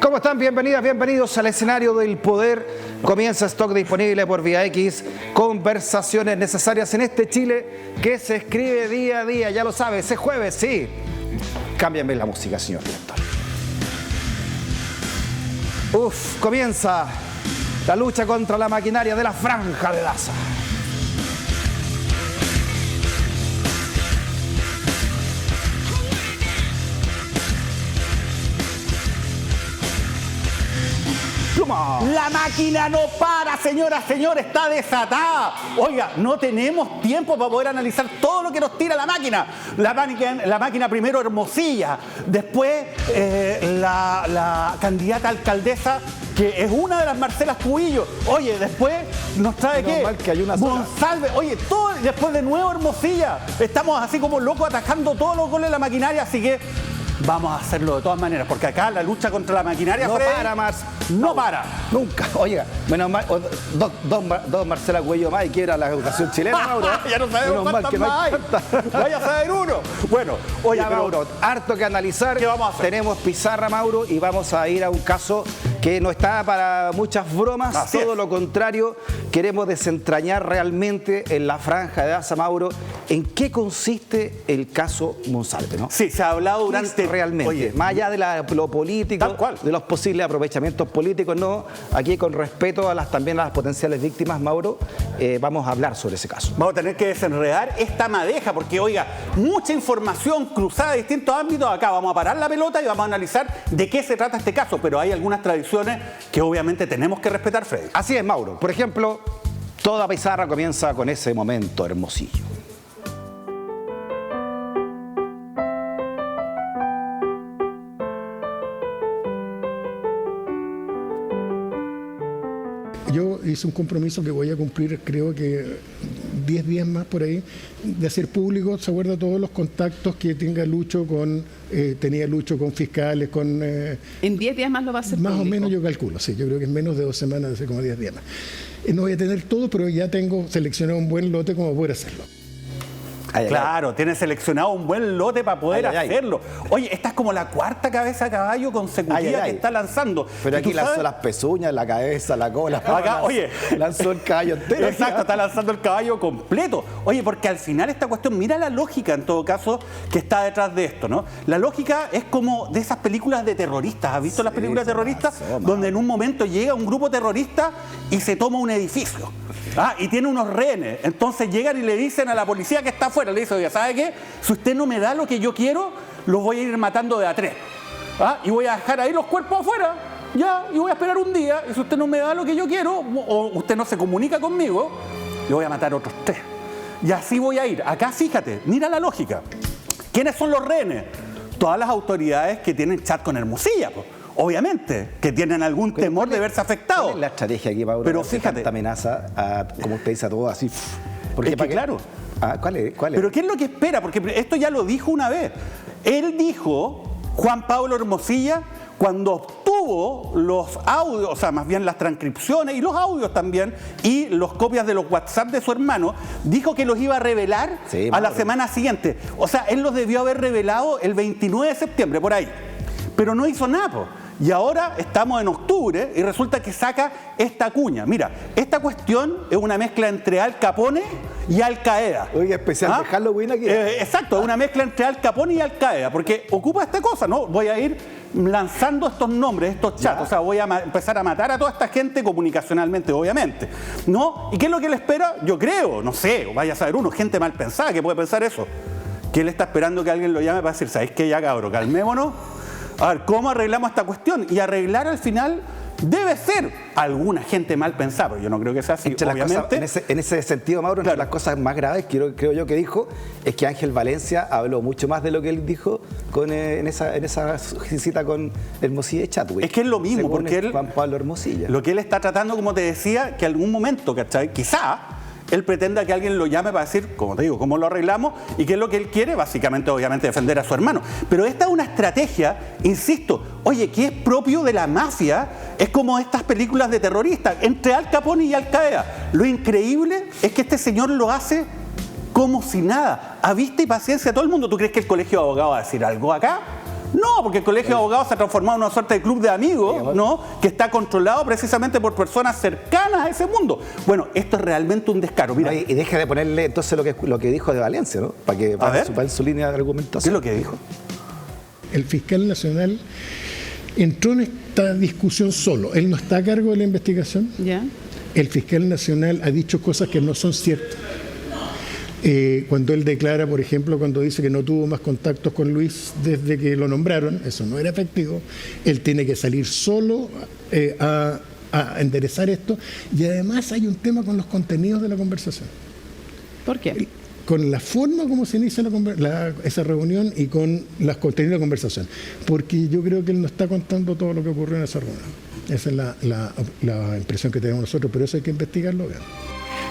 ¿Cómo están? Bienvenidas, bienvenidos al escenario del poder. Comienza Stock disponible por Vía X. Conversaciones necesarias en este Chile que se escribe día a día. Ya lo sabes, es jueves, sí. Cámbiame la música, señor director. Comienza la lucha contra la maquinaria de la Franja de Daza. La máquina no para, señoras, señores, está desatada. Oiga, no tenemos tiempo para poder analizar todo lo que nos tira la máquina. La máquina primero Hermosilla, después la candidata alcaldesa, que es una de las Marcelas Cubillo. Oye, después nos trae ¿qué? Que hay una Monsalve. Oye, todo, después de nuevo Hermosilla. Estamos así como locos atajando todos los goles de la maquinaria, así que vamos a hacerlo de todas maneras, porque acá la lucha contra la maquinaria no Freddy, para más. No para. Nunca. Oiga, menos mal, dos Marcela Cuello más y quiera la educación chilena, Mauro. Ya no sabemos cuántas más hay. Vaya a saber uno. Bueno, oye, ya, Mauro, harto que analizar. ¿Qué vamos a hacer? Tenemos pizarra, Mauro, y vamos a ir a un caso que no está para muchas bromas. Así todo es. lo contrario, queremos desentrañar realmente en la Franja de Daza, Mauro, en qué consiste el caso Monsalve, ¿no? Sí, se ha hablado durante... Realmente, Oye, más allá de lo político, tal cual, de los posibles aprovechamientos políticos, no, aquí con respeto a también a las potenciales víctimas, Mauro, vamos a hablar sobre ese caso. vamos a tener que desenredar esta madeja, porque, oiga, mucha información cruzada de distintos ámbitos. Acá vamos a parar la pelota y vamos a analizar de qué se trata este caso, pero hay algunas tradiciones que obviamente tenemos que respetar, Freddy. Así es, Mauro. Por ejemplo, toda pizarra comienza con ese momento Hermosillo. Yo hice un compromiso que voy a cumplir, creo que 10 días más por ahí, de hacer público, ¿se acuerda? Todos los contactos que tenía Lucho con fiscales, con... ¿En 10 días más lo va a hacer más público? o menos yo calculo, sí, yo creo que en menos de 2 semanas, hace como 10 días más. No voy a tener todo, pero ya tengo seleccionado un buen lote como poder hacerlo. Claro, tiene seleccionado un buen lote para poder Ay. hacerlo. Oye, esta es como la cuarta cabeza de caballo consecutiva que está lanzando. Pero ¿Y aquí tú lanzó sabes? las pezuñas, la cabeza, la cola. Acá, oye, lanzó el caballo entero. Exacto, está lanzando el caballo completo. Oye, porque al final esta cuestión, mira la lógica en todo caso que está detrás de esto, ¿no? La lógica es como de esas películas de terroristas. ¿Has visto las películas de terroristas? Donde en un momento llega un grupo terrorista y se toma un edificio. Y tiene unos rehenes. Entonces llegan y le dicen a la policía que está afuera, le dicen, oiga, ¿sabe qué? Si usted no me da lo que yo quiero, los voy a ir matando de a 3. Y voy a dejar ahí los cuerpos afuera. Ya, y voy a esperar un día, y si usted no me da lo que yo quiero, o usted no se comunica conmigo, le voy a matar a otros 3. Y así voy a ir. Acá, fíjate, mira la lógica. ¿Quiénes son los rehenes? Todas las autoridades que tienen chat con Hermosilla, pues. Obviamente, que tienen algún temor de verse afectados. ¿Cuál es la estrategia aquí, Mauro? Pero de hacer fíjate, tanta amenaza, como usted dice, a todo así. Es que claro. ¿Cuál es? Pero ¿qué es lo que espera? Porque esto ya lo dijo una vez. Él dijo, Juan Pablo Hermosilla, cuando obtuvo los audios, o sea, más bien las transcripciones y los audios también, y las copias de los WhatsApp de su hermano, dijo que los iba a revelar a la semana siguiente. O sea, él los debió haber revelado el 29 de septiembre, por ahí. Pero no hizo nada, po. Y ahora estamos en octubre y resulta que saca esta cuña. Mira, esta cuestión es una mezcla entre Al Capone y Al Qaeda. Oye, especial de Halloween aquí. Exacto, es una mezcla entre Al Capone y Al Qaeda, porque ocupa esta cosa, ¿no? Voy a ir lanzando estos nombres, estos chats, o sea, voy a empezar a matar a toda esta gente comunicacionalmente, obviamente, ¿no? ¿Y qué es lo que le espera? Yo creo, no sé, vaya a saber uno, gente mal pensada que puede pensar eso, que él está esperando que alguien lo llame para decir, ¿sabes qué? Ya, cabrón, calmémonos. A ver, ¿cómo arreglamos esta cuestión? Y arreglar al final debe ser alguna gente mal pensada, pero yo no creo que sea así, obviamente. En ese sentido, Mauro, una de las cosas más graves, creo yo que dijo, es que Ángel Valencia habló mucho más de lo que él dijo en esa cita con Hermosilla y Chatwin. Es que es lo mismo, según porque él, Juan Pablo Hermosilla. Lo que él está tratando, como te decía, que algún momento, ¿cachai? Quizá él pretenda que alguien lo llame para decir, como te digo, cómo lo arreglamos y qué es lo que él quiere, básicamente, obviamente, defender a su hermano. Pero esta es una estrategia, insisto, oye, que es propio de la mafia, es como estas películas de terroristas, entre Al Capone y Al Qaeda. Lo increíble es que este señor lo hace como si nada, a vista y paciencia a todo el mundo. ¿Tú crees que el colegio de abogados va a decir algo acá? No, porque el Colegio de Abogados se ha transformado en una suerte de club de amigos, ¿no? Que está controlado precisamente por personas cercanas a ese mundo. Bueno, esto es realmente un descaro. Mira, Y deja de ponerle entonces lo que dijo de Valencia, ¿no? Para que para su línea de ¿qué argumentación. es lo que dijo? El fiscal nacional entró en esta discusión solo. Él no está a cargo de la investigación. ¿Ya? El fiscal nacional ha dicho cosas que no son ciertas. Cuando él declara, por ejemplo, cuando dice que no tuvo más contactos con Luis desde que lo nombraron, eso no era efectivo. Él tiene que salir solo a enderezar esto. Y además hay un tema con los contenidos de la conversación. ¿Por qué? Con la forma como se inicia esa reunión y con los contenidos de la conversación. Porque yo creo que él no está contando todo lo que ocurrió en esa reunión. Esa es la impresión que tenemos nosotros, pero eso hay que investigarlo bien.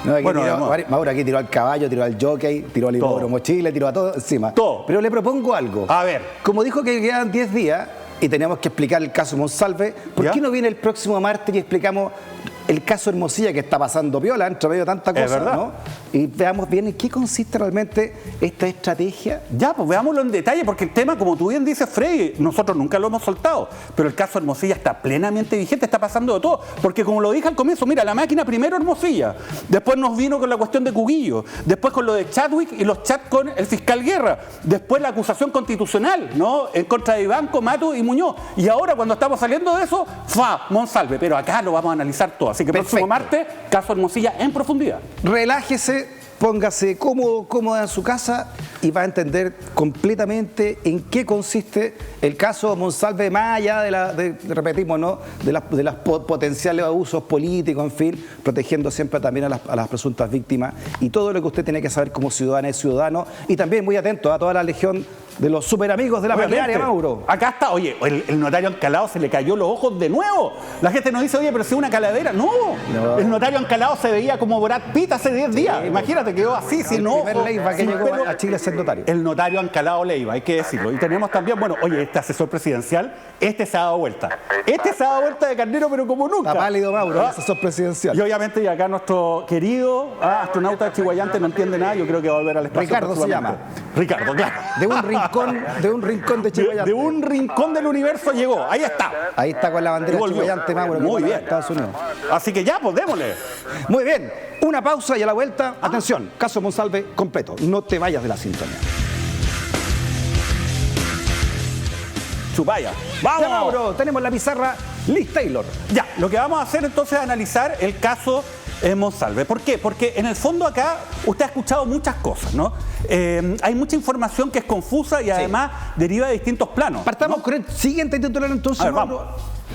No, aquí Bueno, Mauro aquí tiró al caballo, tiró al jockey, tiró al hipódromo Chile, tiró a todo encima. Todo. Pero le propongo algo. A ver. Como dijo que quedan 10 días y tenemos que explicar el caso Monsalve, ¿por ¿Ya? qué no viene el próximo martes y explicamos el caso Hermosilla, que está pasando viola entre medio de tanta Es cosa, verdad. ¿no? Y veamos bien en qué consiste realmente esta estrategia. Ya, pues veámoslo en detalle, porque el tema, como tú bien dices, Freddy, nosotros nunca lo hemos soltado, pero el caso Hermosilla está plenamente vigente, está pasando de todo, porque como lo dije al comienzo, mira, la máquina primero Hermosilla, después nos vino con la cuestión de Cuguillo, después con lo de Chadwick y los chats con el fiscal Guerra, después la acusación constitucional, ¿no?, en contra de Ibanco, Mato y Muñoz, y ahora cuando estamos saliendo de eso, Monsalve, pero acá lo vamos a analizar todo, así que próximo martes, caso Hermosilla en profundidad. Relájese, póngase cómodo, cómoda en su casa y va a entender completamente en qué consiste el caso Monsalve, más allá repetimos, ¿no?, de las potenciales abusos políticos, en fin, protegiendo siempre también a las presuntas víctimas y todo lo que usted tiene que saber como ciudadana y ciudadano, y también muy atento a toda la legión de los super amigos de la plenaria, Mauro. Acá está, oye, el notario Ancalado se le cayó los ojos de nuevo. La gente nos dice, oye, pero si es una calavera. No, el notario Ancalado se veía como Brad Pitt hace 10 días. Imagínate, quedó así, sin El primer ojos. Leiva que sin llegó pelo. a Chile a ser notario. El notario Ancalado Leiva, hay que decirlo. Y tenemos también, bueno, oye, este asesor presidencial, se ha dado vuelta. Se ha dado vuelta de carnero, pero como nunca. Está pálido, Mauro, el ¿Ah? asesor presidencial. Y obviamente, y acá nuestro querido astronauta de Chihuayante no entiende nada, yo creo que va a volver al espacio. Ricardo se próximamente. Ricardo, claro. De un rincón de Chihuayante. De un rincón del universo llegó, ahí está. Ahí está con la bandera Y volvió. Chihuayante, Mauro, Muy que bien. para Estados Unidos. Así que ya, pues démosle. Muy bien, una pausa y a la vuelta, atención, caso Monsalve completo. No te vayas de la sintonía. Chupaya. Ya, ¡Vamos! Mauro, tenemos la pizarra Liz Taylor. Ya, lo que vamos a hacer entonces es analizar el caso Monsalve. ¿Por qué? Porque en el fondo acá usted ha escuchado muchas cosas, ¿no? Hay mucha información que es confusa y además deriva de distintos planos. Partamos con el siguiente titular entonces, A ver, Mauro,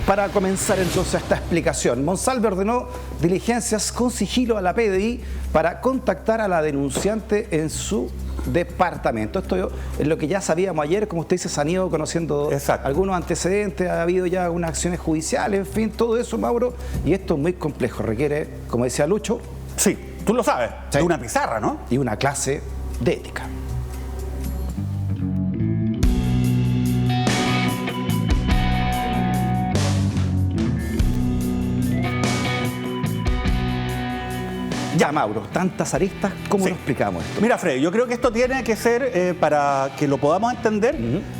para comenzar entonces esta explicación. Monsalve ordenó diligencias con sigilo a la PDI para contactar a la denunciante en su departamento. Esto es lo que ya sabíamos ayer, como usted dice, se han ido conociendo algunos antecedentes, ha habido ya algunas acciones judiciales, en fin, todo eso, Mauro, y esto es muy complejo, requiere, como decía Lucho, Sí, tú lo sabes, Sí. de una pizarra, ¿no? y una clase de ética. Ya, Mauro, tantas aristas, ¿cómo Sí. lo explicamos esto? Mira, Fred, yo creo que esto tiene que ser, para que lo podamos entender,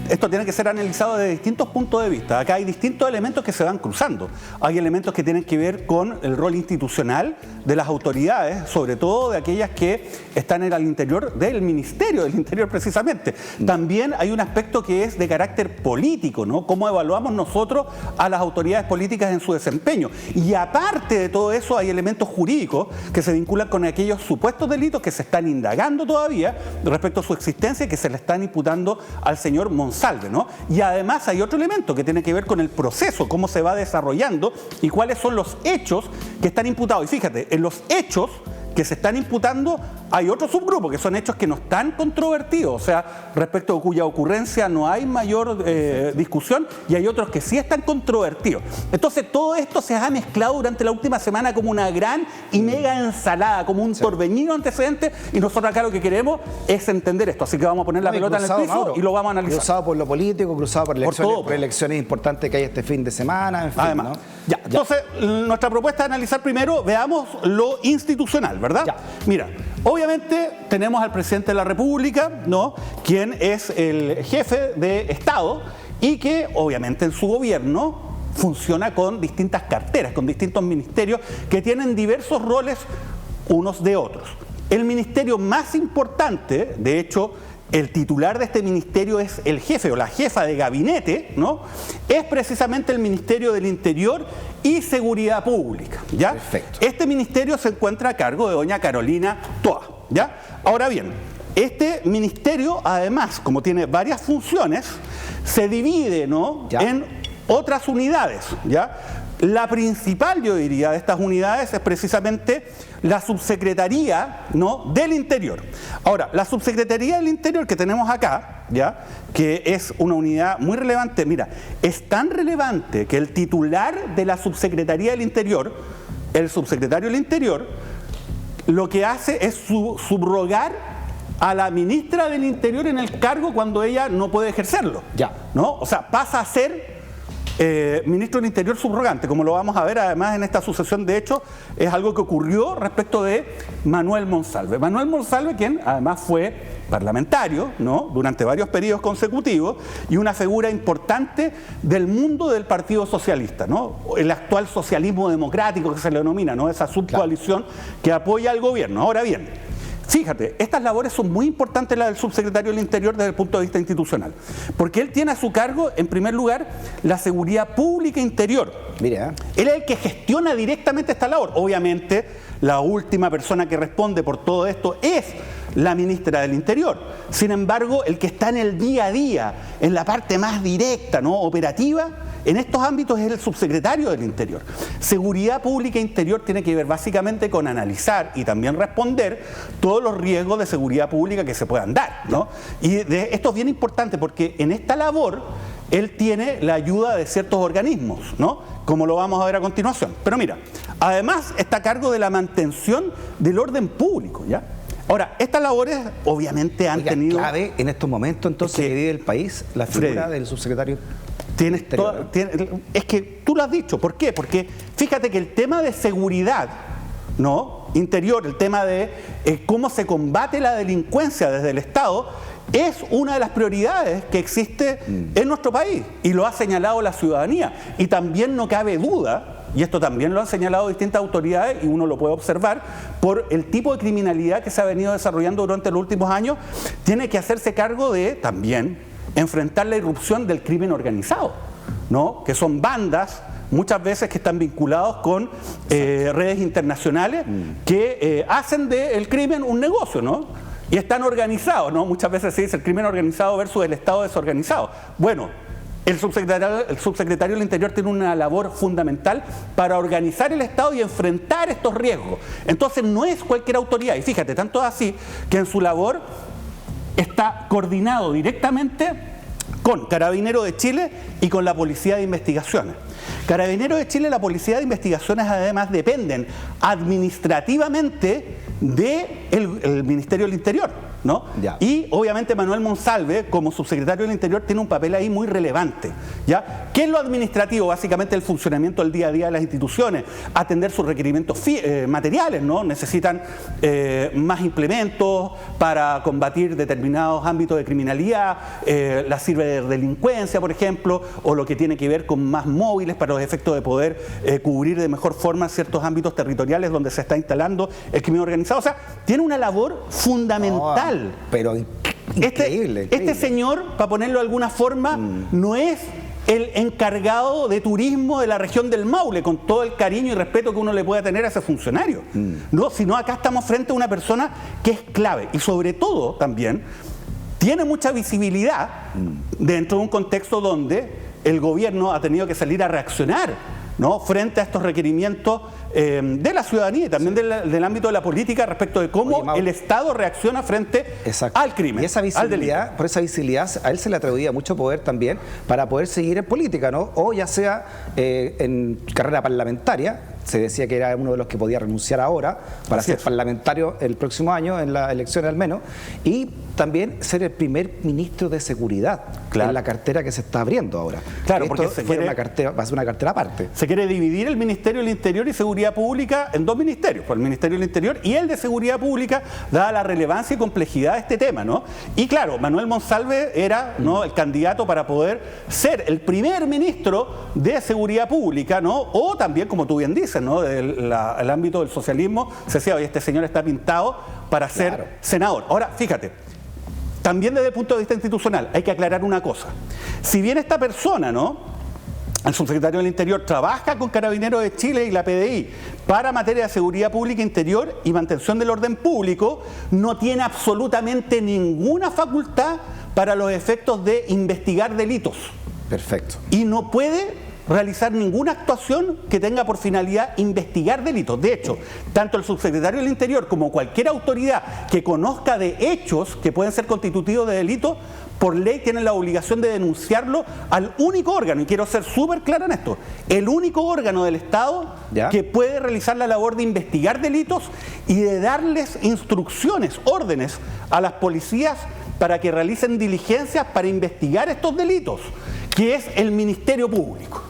esto tiene que ser analizado desde distintos puntos de vista. Acá hay distintos elementos que se van cruzando. Hay elementos que tienen que ver con el rol institucional de las autoridades, sobre todo de aquellas que están al interior del Ministerio del Interior precisamente. También hay un aspecto que es de carácter político, ¿no? Cómo evaluamos nosotros a las autoridades políticas en su desempeño. Y aparte de todo eso, hay elementos jurídicos que se vinculan con aquellos supuestos delitos que se están indagando todavía respecto a su existencia y que se le están imputando al señor Monsalve, ¿no? Y además hay otro elemento que tiene que ver con el proceso, cómo se va desarrollando y cuáles son los hechos que están imputados. Y fíjate, en los hechos que se están imputando hay otro subgrupo, que son hechos que no están controvertidos, o sea, respecto a cuya ocurrencia no hay mayor discusión, y hay otros que sí están controvertidos. Entonces todo esto se ha mezclado durante la última semana como una gran y mega ensalada, como un torbellino antecedente, y nosotros acá lo que queremos es entender esto, así que vamos a poner la pelota en el piso, Mauro, y lo vamos a analizar. Cruzado por lo político, cruzado por elecciones, por elecciones importantes que hay este fin de semana, en fin, además, ¿no? Ya. Entonces, nuestra propuesta es analizar primero, veamos lo institucional, ¿verdad? Ya. Mira, obviamente tenemos al presidente de la República, ¿no? Quien es el jefe de Estado y que obviamente en su gobierno funciona con distintas carteras, con distintos ministerios que tienen diversos roles unos de otros. El ministerio más importante, de hecho, el titular de este ministerio es el jefe o la jefa de gabinete, ¿no? Es precisamente el Ministerio del Interior y Seguridad Pública, ¿ya? Perfecto. Este ministerio se encuentra a cargo de doña Carolina Toa, ¿ya? Ahora bien, este ministerio, además, como tiene varias funciones, se divide, ¿no?, en otras unidades, ¿ya? La principal, yo diría, de estas unidades es precisamente la Subsecretaría, ¿no?, del Interior. Ahora, la Subsecretaría del Interior que tenemos acá, ¿ya?, que es una unidad muy relevante, mira, es tan relevante que el titular de la Subsecretaría del Interior, el subsecretario del Interior, lo que hace es subrogar a la ministra del Interior en el cargo cuando ella no puede ejercerlo, ¿no? O sea, pasa a ser ministro del Interior subrogante, como lo vamos a ver además en esta sucesión de hechos. Es algo que ocurrió respecto de Manuel Monsalve. Manuel Monsalve, quien además fue parlamentario, ¿no?, durante varios periodos consecutivos y una figura importante del mundo del Partido Socialista, ¿no?, el actual socialismo democrático que se le denomina, ¿no?, esa subcoalición que apoya al gobierno. Ahora bien, fíjate, estas labores son muy importantes, las del subsecretario del Interior desde el punto de vista institucional, porque él tiene a su cargo, en primer lugar, la seguridad pública interior. Mira. Él es el que gestiona directamente esta labor. Obviamente, la última persona que responde por todo esto es la ministra del Interior. Sin embargo, el que está en el día a día, en la parte más directa, ¿no?, operativa, en estos ámbitos es el subsecretario del Interior. Seguridad Pública Interior tiene que ver básicamente con analizar y también responder todos los riesgos de seguridad pública que se puedan dar, ¿no? Y esto es bien importante porque en esta labor él tiene la ayuda de ciertos organismos, ¿no?, como lo vamos a ver a continuación. Pero mira, además está a cargo de la mantención del orden público, ¿ya? Ahora, estas labores obviamente han tenido... clave en estos momentos entonces que vive el país, la figura del subsecretario. Es que tú lo has dicho. ¿Por qué? Porque fíjate que el tema de seguridad, ¿no?, interior, el tema de cómo se combate la delincuencia desde el Estado, es una de las prioridades que existe en nuestro país y lo ha señalado la ciudadanía. Y también no cabe duda, y esto también lo han señalado distintas autoridades y uno lo puede observar, por el tipo de criminalidad que se ha venido desarrollando durante los últimos años, tiene que hacerse cargo de también enfrentar la irrupción del crimen organizado, ¿no?, que son bandas muchas veces que están vinculados con redes internacionales que hacen del crimen un negocio, ¿no?, y están organizados, ¿no? Muchas veces se dice el crimen organizado versus el Estado desorganizado. Bueno, el subsecretario del Interior tiene una labor fundamental para organizar el Estado y enfrentar estos riesgos. Entonces no es cualquier autoridad, y fíjate, tanto es así que en su labor está coordinado directamente con Carabineros de Chile y con la Policía de Investigaciones. Carabineros de Chile y la Policía de Investigaciones además dependen administrativamente del Ministerio del Interior, ¿no? Y obviamente Manuel Monsalve, como subsecretario del Interior, tiene un papel ahí muy relevante, ¿ya? ¿Qué es lo administrativo? Básicamente el funcionamiento del día a día de las instituciones, atender sus requerimientos materiales, ¿no? Necesitan más implementos para combatir determinados ámbitos de criminalidad, la ciberdelincuencia, por ejemplo, o lo que tiene que ver con más móviles para los efectos de poder cubrir de mejor forma ciertos ámbitos territoriales donde se está instalando el crimen organizado. O sea, tiene una labor fundamental. Pero increíble. Este señor, para ponerlo de alguna forma, no es el encargado de turismo de la región del Maule, con todo el cariño y respeto que uno le pueda tener a ese funcionario. No, sino acá estamos frente a una persona que es clave y sobre todo también tiene mucha visibilidad dentro de un contexto donde el gobierno ha tenido que salir a reaccionar, ¿no?, frente a estos requerimientos de la ciudadanía y también del ámbito de la política respecto de cómo el Estado reacciona frente al crimen. Y esa visibilidad, por esa visibilidad, a él se le atribuía mucho poder también para poder seguir en política, ¿no? O ya sea en carrera parlamentaria, se decía que era uno de los que podía renunciar ahora para Así ser es. parlamentario el próximo año, en las elecciones al menos, y también ser el primer ministro de seguridad, Claro. en la cartera que se está abriendo ahora. Claro, Esto porque se fuera quiere- una cartera, va a ser una cartera aparte. Se quiere dividir el Ministerio del Interior y Seguridad Pública en dos ministerios, pues el Ministerio del Interior y el de Seguridad Pública, dada la relevancia y complejidad de este tema, ¿no? Y claro, Manuel Monsalve era, ¿no?, el candidato para poder ser el primer ministro de Seguridad Pública, ¿no? O también, como tú bien dices, ¿no?, del el ámbito del socialismo, se decía, oye, este señor está pintado para ser Claro. senador. Ahora, fíjate, también desde el punto de vista institucional hay que aclarar una cosa. Si bien esta persona, ¿no?, el subsecretario del Interior, trabaja con Carabineros de Chile y la PDI para materia de seguridad pública interior y mantención del orden público, no tiene absolutamente ninguna facultad para los efectos de investigar delitos. Perfecto. Y no puede realizar ninguna actuación que tenga por finalidad investigar delitos. De hecho, tanto el subsecretario del Interior como cualquier autoridad que conozca de hechos que pueden ser constitutivos de delito, por ley tienen la obligación de denunciarlo al único órgano, y quiero ser súper claro en esto, el único órgano del Estado ¿Ya? que puede realizar la labor de investigar delitos y de darles instrucciones, órdenes a las policías para que realicen diligencias para investigar estos delitos, que es el Ministerio Público.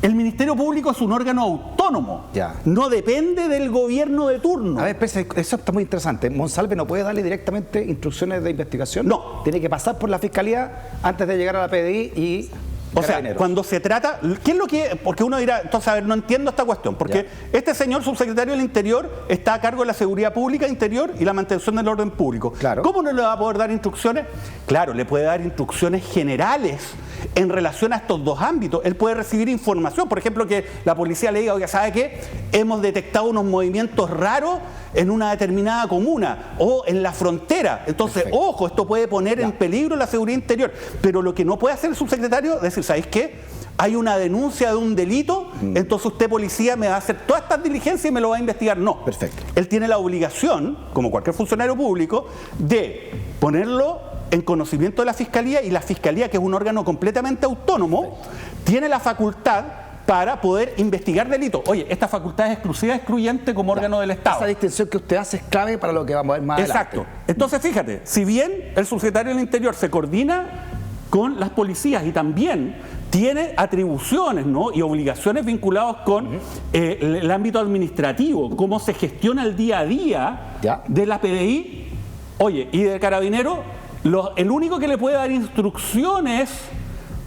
El Ministerio Público es un órgano autónomo, Ya. no depende del gobierno de turno. A ver, espérese, eso está muy interesante. ¿Monsalve no puede darle directamente instrucciones de investigación? No. Tiene que pasar por la Fiscalía antes de llegar a la PDI y O sea, Carabineros. cuando se trata, ¿qué es lo que? Porque uno dirá, entonces, a ver, no entiendo esta cuestión, porque este señor subsecretario del Interior está a cargo de la seguridad pública interior y la mantención del orden público. Claro. ¿Cómo no le va a poder dar instrucciones? Claro, le puede dar instrucciones generales en relación a estos dos ámbitos. Él puede recibir información, por ejemplo, que la policía le diga, oiga, ¿sabe qué? Hemos detectado unos movimientos raros en una determinada comuna o en la frontera. Entonces, Perfecto. ojo, esto puede poner en peligro la seguridad interior. Pero lo que no puede hacer el subsecretario es decir, ¿sabéis qué? Hay una denuncia de un delito, entonces usted, policía, me va a hacer todas estas diligencias y me lo va a investigar. No. Perfecto. Él tiene la obligación, como cualquier funcionario público, de ponerlo en conocimiento de la Fiscalía, y la Fiscalía, que es un órgano completamente autónomo, tiene la facultad para poder investigar delitos. Oye, esta facultad es exclusiva, excluyente como órgano del Estado. Esa distinción que usted hace es clave para lo que vamos a ver más Exacto. adelante. Entonces, fíjate, si bien el subsecretario del Interior se coordina con las policías y también tiene atribuciones, ¿no?, y obligaciones vinculadas con el ámbito administrativo, cómo se gestiona el día a día Ya. de la PDI, oye, y de Carabineros, el único que le puede dar instrucciones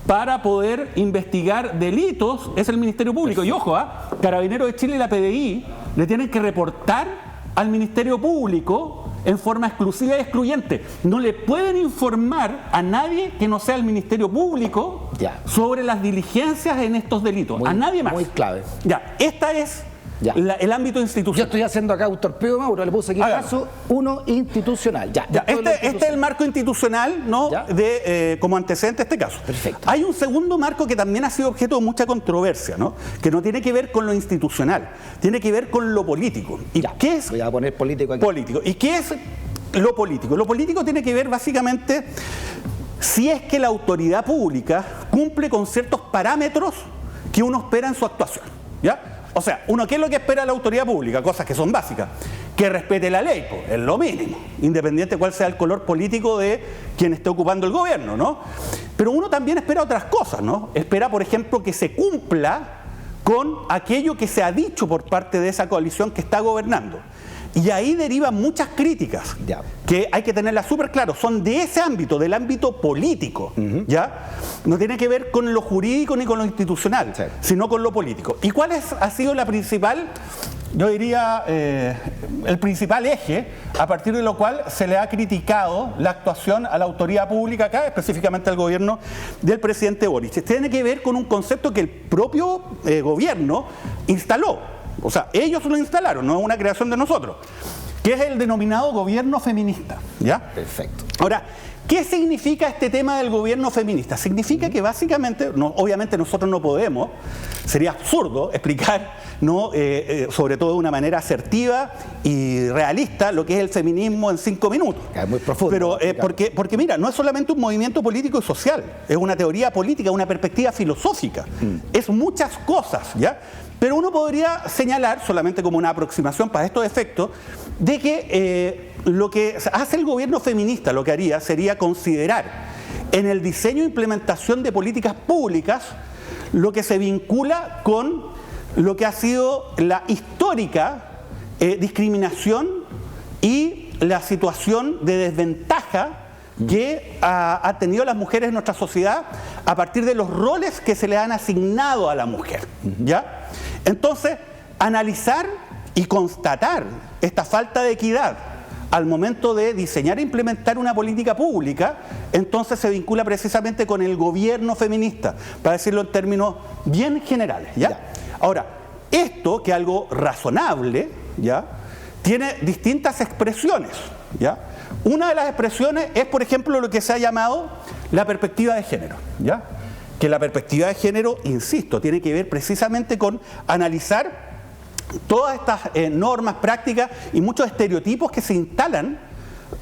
para poder investigar delitos es el Ministerio Público. Y ojo, Carabineros de Chile y la PDI le tienen que reportar al Ministerio Público en forma exclusiva y excluyente. No le pueden informar a nadie que no sea el Ministerio Público Ya. sobre las diligencias en estos delitos. Muy- a nadie más. muy clave. Ya, esta es Ya. el ámbito Yo institucional. estoy haciendo acá un torpedo, Mauro, le puse aquí Hágalo. caso 1 institucional. Ya, Ya, esto es lo este es el marco institucional, ¿no?, Ya. de como antecedente a este caso. Perfecto. Hay un segundo marco que también ha sido objeto de mucha controversia, ¿no?, que no tiene que ver con lo institucional, tiene que ver con lo político. ¿Y Ya, qué es voy a poner político aquí. político? ¿Y qué es lo político? Lo político tiene que ver básicamente si es que la autoridad pública cumple con ciertos parámetros que uno espera en su actuación, ¿ya? O sea, ¿qué es lo que espera la autoridad pública? Cosas que son básicas. Que respete la ley, pues, es lo mínimo, independiente cuál sea el color político de quien esté ocupando el gobierno, ¿no? Pero uno también espera otras cosas, ¿no? Espera, por ejemplo, que se cumpla con aquello que se ha dicho por parte de esa coalición que está gobernando. Y ahí derivan muchas críticas, Ya. que hay que tenerlas súper claro, son de ese ámbito, del ámbito político, ¿ya? No tiene que ver con lo jurídico ni con lo institucional, Sí. sino con lo político. ¿Y cuál ha sido la principal, yo diría, el principal eje a partir de lo cual se le ha criticado la actuación a la autoridad pública acá, específicamente al gobierno del presidente Boric? Tiene que ver con un concepto que el propio gobierno instaló. O sea, ellos lo instalaron, no es una creación de nosotros, que es el denominado gobierno feminista, ¿ya? Perfecto. Ahora, ¿Qué significa este tema del gobierno feminista? Significa que básicamente, obviamente nosotros no podemos, sería absurdo explicar, ¿no? Sobre todo de una manera asertiva y realista, lo que es el feminismo en 5 minutos. Es muy profundo. Pero, porque mira, no es solamente un movimiento político y social, es una teoría política, una perspectiva filosófica, es muchas cosas, ¿ya? Pero uno podría señalar, solamente como una aproximación para estos efectos, de que lo que hace el gobierno feminista, lo que haría sería considerar en el diseño e implementación de políticas públicas lo que se vincula con lo que ha sido la histórica discriminación y la situación de desventaja que ha tenido las mujeres en nuestra sociedad a partir de los roles que se le han asignado a la mujer, ¿ya? Entonces, analizar y constatar esta falta de equidad al momento de diseñar e implementar una política pública, entonces se vincula precisamente con el gobierno feminista, para decirlo en términos bien generales, ¿ya? Ahora, esto, que es algo razonable, ¿ya?, tiene distintas expresiones, ¿ya? Una de las expresiones es, por ejemplo, lo que se ha llamado la perspectiva de género, ¿ya? Que la perspectiva de género, insisto, tiene que ver precisamente con analizar todas estas normas, prácticas y muchos estereotipos que se instalan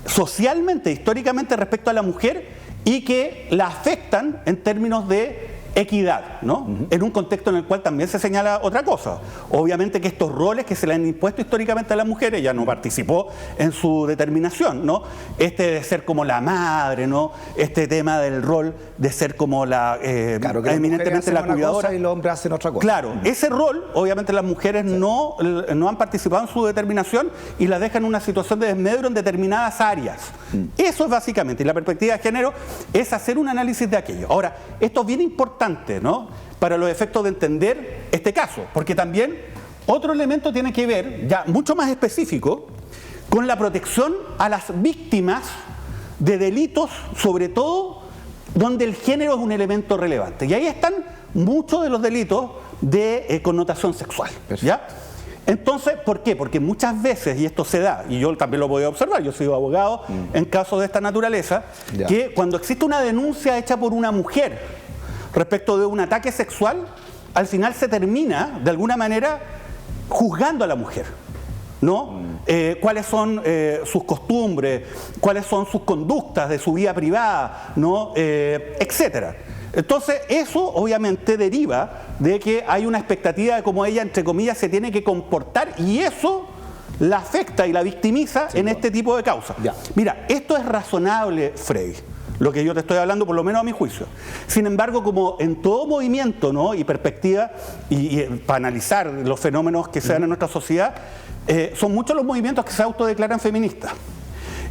socialmente, históricamente respecto a la mujer y que la afectan en términos de equidad, ¿no? En un contexto en el cual también se señala otra cosa. Obviamente que estos roles que se le han impuesto históricamente a las mujeres, ella no participó en su determinación, ¿no? Este de ser como la madre, ¿no? Este tema del rol de ser como la claro, que eminentemente la cuidadora y los hombres hacen otra cosa. Claro, ese rol, obviamente las mujeres no han participado en su determinación y las dejan en una situación de desmedro en determinadas áreas. Eso es básicamente, y la perspectiva de género es hacer un análisis de aquello. Ahora, esto es bien importante, ¿no?, para los efectos de entender este caso, porque también otro elemento tiene que ver, ya mucho más específico, con la protección a las víctimas de delitos, sobre todo donde el género es un elemento relevante. Y ahí están muchos de los delitos de connotación sexual, ¿ya? Entonces, ¿por qué? Porque muchas veces, y esto se da, y yo también lo voy a observar, yo he sido abogado en casos de esta naturaleza, que cuando existe una denuncia hecha por una mujer respecto de un ataque sexual, al final se termina, de alguna manera, juzgando a la mujer, ¿no? Cuáles son sus costumbres, cuáles son sus conductas de su vida privada, ¿no? Etcétera. Entonces, eso obviamente deriva de que hay una expectativa de cómo ella, entre comillas, se tiene que comportar, y eso la afecta y la victimiza en este tipo de causas. Mira, esto es razonable, Freddy, lo que yo te estoy hablando, por lo menos a mi juicio. Sin embargo, como en todo movimiento, ¿no?, y perspectiva, y para analizar los fenómenos que se dan en nuestra sociedad, son muchos los movimientos que se autodeclaran feministas.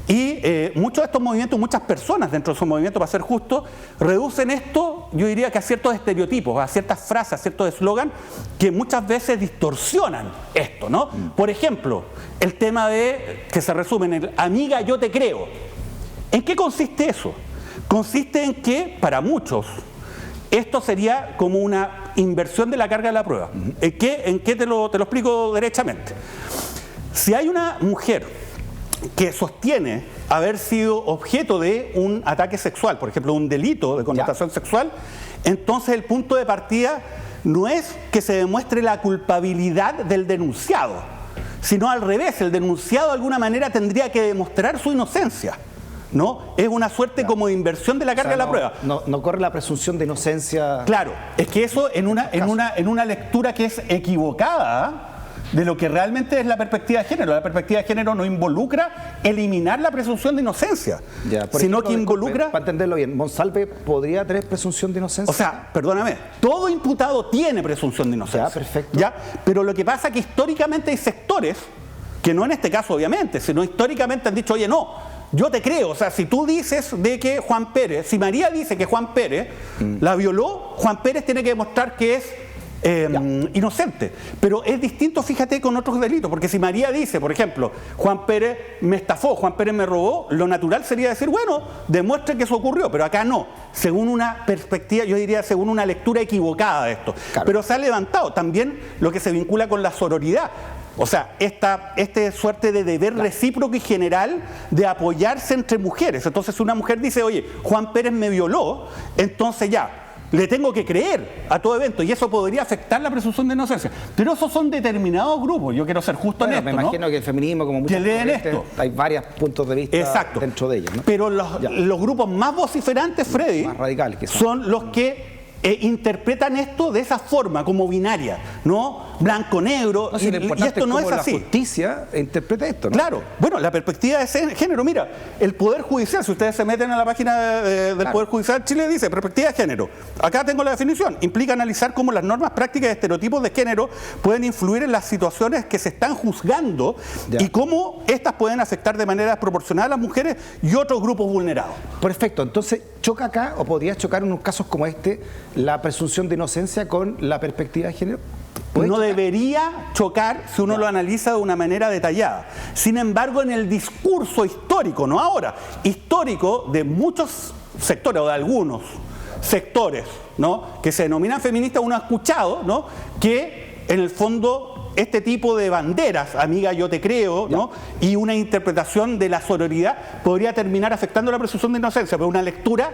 Y muchos de estos movimientos, muchas personas dentro de esos movimientos, para ser justo, reducen esto, yo diría que a ciertos estereotipos, a ciertas frases, a ciertos eslogans que muchas veces distorsionan esto, ¿no? Por ejemplo, el tema de, que se resume en el amiga, yo te creo. ¿En qué consiste eso? Consiste en que, para muchos, esto sería como una inversión de la carga de la prueba. ¿En qué te lo explico derechamente? Si hay una mujer que sostiene haber sido objeto de un ataque sexual, por ejemplo, un delito de connotación sexual, entonces el punto de partida no es que se demuestre la culpabilidad del denunciado, sino al revés, el denunciado de alguna manera tendría que demostrar su inocencia, ¿no? Es una suerte como de inversión de la carga de la prueba. No corre la presunción de inocencia. Claro, es que eso en una lectura que es equivocada de lo que realmente es la perspectiva de género. La perspectiva de género no involucra eliminar la presunción de inocencia, sino ejemplo, que involucra... Para entenderlo bien, ¿Monsalve podría tener presunción de inocencia? O sea, perdóname, todo imputado tiene presunción de inocencia. Perfecto. Pero lo que pasa es que históricamente hay sectores, que no en este caso obviamente, sino históricamente han dicho, oye, no, yo te creo. O sea, si tú dices de que Juan Pérez, si María dice que Juan Pérez la violó, Juan Pérez tiene que demostrar que es inocente. Pero es distinto, fíjate, con otros delitos, porque si María dice, por ejemplo, Juan Pérez me estafó, Juan Pérez me robó, lo natural sería decir, bueno, demuestre que eso ocurrió, pero acá no, según una perspectiva, yo diría según una lectura equivocada de esto. Pero se ha levantado también lo que se vincula con la sororidad. O sea, esta suerte de deber recíproco y general de apoyarse entre mujeres. Entonces, si una mujer dice, oye, Juan Pérez me violó, entonces ya, le tengo que creer a todo evento, y eso podría afectar la presunción de inocencia. Pero esos son determinados grupos, yo quiero ser justo en esto, me imagino que el feminismo, como muchas corrientes, hay varios puntos de vista dentro de ellos, ¿no? Pero los grupos más vociferantes, Freddy, más radicales que son los que interpretan esto de esa forma, como binaria, ¿no? Blanco-negro, no, si y esto no es así. La justicia interpreta esto, ¿no? Claro, bueno, la perspectiva de género, mira, el Poder Judicial, si ustedes se meten a la página del Poder Judicial, Chile dice, perspectiva de género. Acá tengo la definición, implica analizar cómo las normas prácticas y estereotipos de género pueden influir en las situaciones que se están juzgando y cómo estas pueden afectar de manera desproporcionada a las mujeres y otros grupos vulnerados. Perfecto, entonces choca acá, o podría chocar en unos casos como este, la presunción de inocencia con la perspectiva de género. No debería chocar si uno lo analiza de una manera detallada. Sin embargo, en el discurso histórico, no ahora, histórico de muchos sectores o de algunos sectores, ¿no?, que se denominan feministas, uno ha escuchado, ¿no?, que en el fondo este tipo de banderas, amiga yo te creo, ¿no?, y una interpretación de la sororidad podría terminar afectando la presunción de inocencia, pero una lectura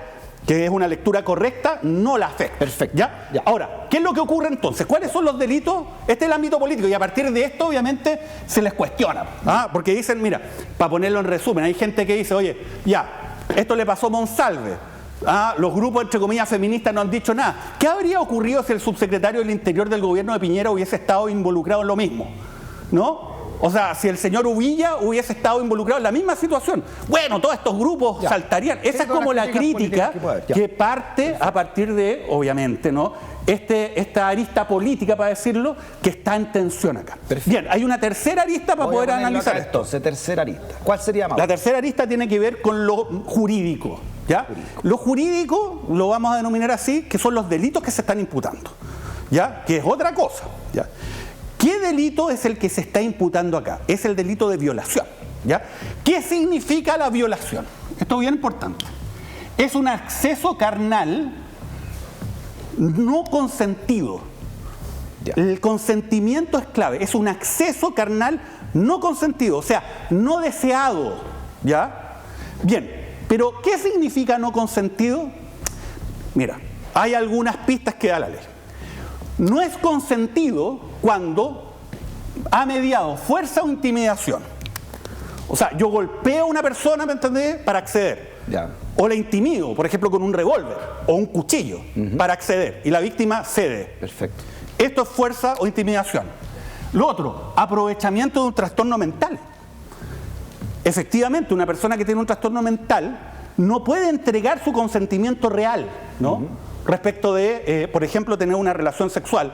que es una lectura correcta, no la afecta. Perfecto. ¿Ya? Ahora, ¿qué es lo que ocurre entonces? ¿Cuáles son los delitos? Este es el ámbito político, y a partir de esto, obviamente, se les cuestiona. Porque dicen, mira, para ponerlo en resumen, hay gente que dice, oye, ya, esto le pasó a Monsalve. Los grupos, entre comillas, feministas no han dicho nada. ¿Qué habría ocurrido si el subsecretario del Interior del gobierno de Piñera hubiese estado involucrado en lo mismo? ¿No? O sea, si el señor Uvilla hubiese estado involucrado en la misma situación, bueno, todos estos grupos saltarían. Esa es como la crítica que parte a partir de, obviamente, ¿no?, esta arista política, para decirlo, que está en tensión acá. Perfecto. Bien, hay una tercera arista para poder analizar esto. Entonces, tercera arista. ¿Cuál sería más? La tercera arista tiene que ver con lo jurídico, ¿ya? Lo jurídico lo vamos a denominar así, que son los delitos que se están imputando, ¿ya? Que es otra cosa, ¿ya? ¿Qué delito es el que se está imputando acá? Es el delito de violación, ¿ya? ¿Qué significa la violación? Esto es bien importante. Es un acceso carnal no consentido. El consentimiento es clave. Es un acceso carnal no consentido, o sea, no deseado, ¿ya? Bien, pero ¿qué significa no consentido? Mira, hay algunas pistas que da la ley. No es consentido cuando ha mediado fuerza o intimidación. O sea, yo golpeo a una persona, ¿me entendés?, para acceder. Ya. O la intimido, por ejemplo, con un revólver o un cuchillo para acceder, y la víctima cede. Perfecto. Esto es fuerza o intimidación. Lo otro, aprovechamiento de un trastorno mental. Efectivamente, una persona que tiene un trastorno mental no puede entregar su consentimiento real, ¿no?, respecto de, por ejemplo, tener una relación sexual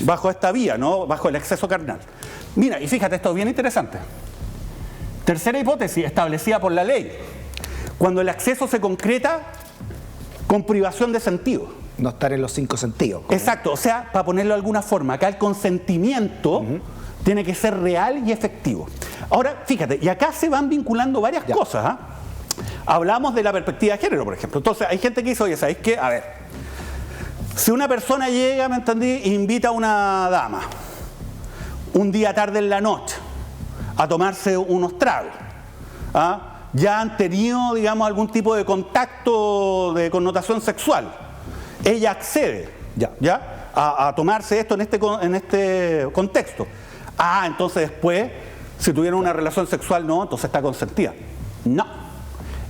bajo esta vía, ¿no?, bajo el exceso carnal. Mira, y fíjate, esto es bien interesante. Tercera hipótesis establecida por la ley. Cuando el acceso se concreta con privación de sentido. No estar en los 5 sentidos. Exacto, o sea, para ponerlo de alguna forma, acá el consentimiento tiene que ser real y efectivo. Ahora, fíjate, y acá se van vinculando varias cosas. Hablamos de la perspectiva de género, por ejemplo. Entonces, hay gente que dice, oye, ¿sabéis qué? A ver, si una persona llega, ¿me entendí?, e invita a una dama un día tarde en la noche a tomarse unos tragos, ya han tenido, digamos, algún tipo de contacto de connotación sexual, ella accede a tomarse esto en este contexto. Entonces después, si tuvieron una relación sexual, no, entonces está consentida. No,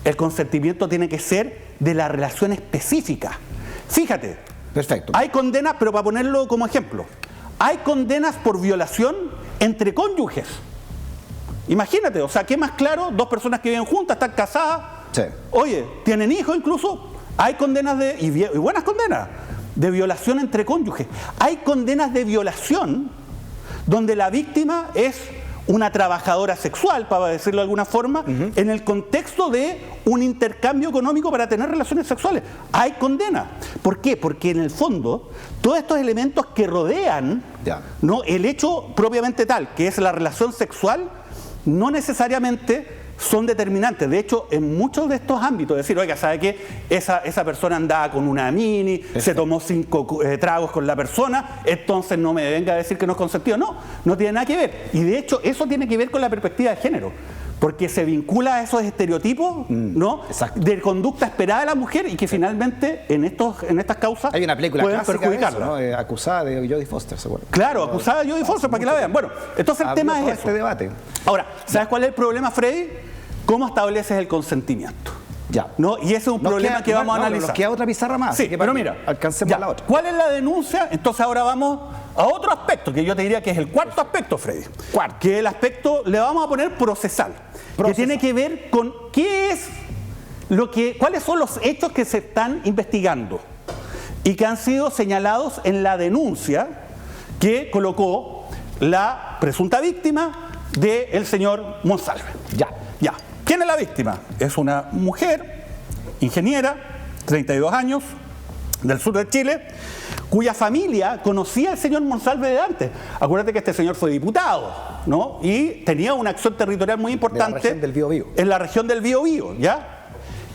el consentimiento tiene que ser de la relación específica. Fíjate. Perfecto. Hay condenas, pero para ponerlo como ejemplo, hay condenas por violación entre cónyuges. Imagínate, o sea, ¿qué más claro? Dos personas que viven juntas, están casadas, oye, tienen hijos incluso, hay condenas y buenas condenas de violación entre cónyuges. Hay condenas de violación donde la víctima es una trabajadora sexual, para decirlo de alguna forma, en el contexto de un intercambio económico para tener relaciones sexuales. Hay condena. ¿Por qué? Porque en el fondo, todos estos elementos que rodean, ¿no?, el hecho propiamente tal, que es la relación sexual, no necesariamente son determinantes. De hecho, en muchos de estos ámbitos, decir, oiga, ¿sabe qué? Esa persona andaba con una mini, se tomó 5 tragos con la persona, entonces no me venga a decir que no es consentido. No, no tiene nada que ver. Y de hecho, eso tiene que ver con la perspectiva de género. Porque se vincula a esos estereotipos, ¿no? De conducta esperada de la mujer y que finalmente en estas causas hay una película pueden clásica perjudicarla. de eso, ¿no? Acusada de Jodie Foster, ¿se acuerdan? Claro, acusada de Jodie Foster, para que la vean. Bueno, entonces el tema es eso. Este debate. Ahora, ¿sabes cuál es el problema, Freddy? ¿Cómo estableces el consentimiento? Ya. ¿No? Y ese es un problema que vamos a analizar. Nos queda otra pizarra más. Sí, pero mira, alcancemos la otra. ¿Cuál es la denuncia? Entonces ahora vamos a otro aspecto, que yo te diría que es el cuarto aspecto, Freddy. Cuarto. Que el aspecto, le vamos a poner procesal. Que tiene que ver con cuáles son los hechos que se están investigando y que han sido señalados en la denuncia que colocó la presunta víctima del señor Monsalve. Ya. ¿Quién es la víctima? Es una mujer, ingeniera, 32 años, del sur de Chile, cuya familia conocía al señor Monsalve de antes. Acuérdate que este señor fue diputado, ¿no? Y tenía una acción territorial muy importante. En la región del Biobío. En la región del Biobío, ¿ya?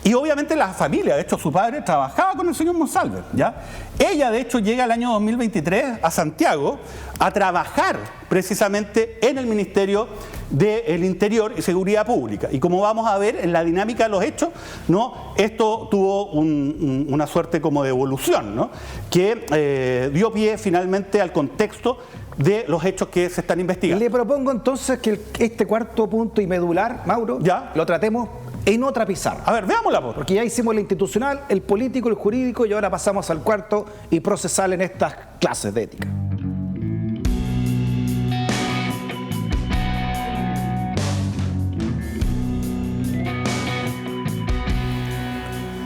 Y obviamente la familia, de hecho su padre trabajaba con el señor Monsalve, ¿ya? Ella de hecho llega el año 2023 a Santiago a trabajar precisamente en el Ministerio del Interior y Seguridad Pública. Y como vamos a ver en la dinámica de los hechos, ¿no? Esto tuvo una suerte como de evolución, ¿no? Que dio pie finalmente al contexto de los hechos que se están investigando. Le propongo entonces que este cuarto punto y medular, Mauro, lo tratemos en otra pizarra. A ver, veámosla. Porque ya hicimos el institucional, el político, el jurídico y ahora pasamos al cuarto y procesal en estas clases de ética.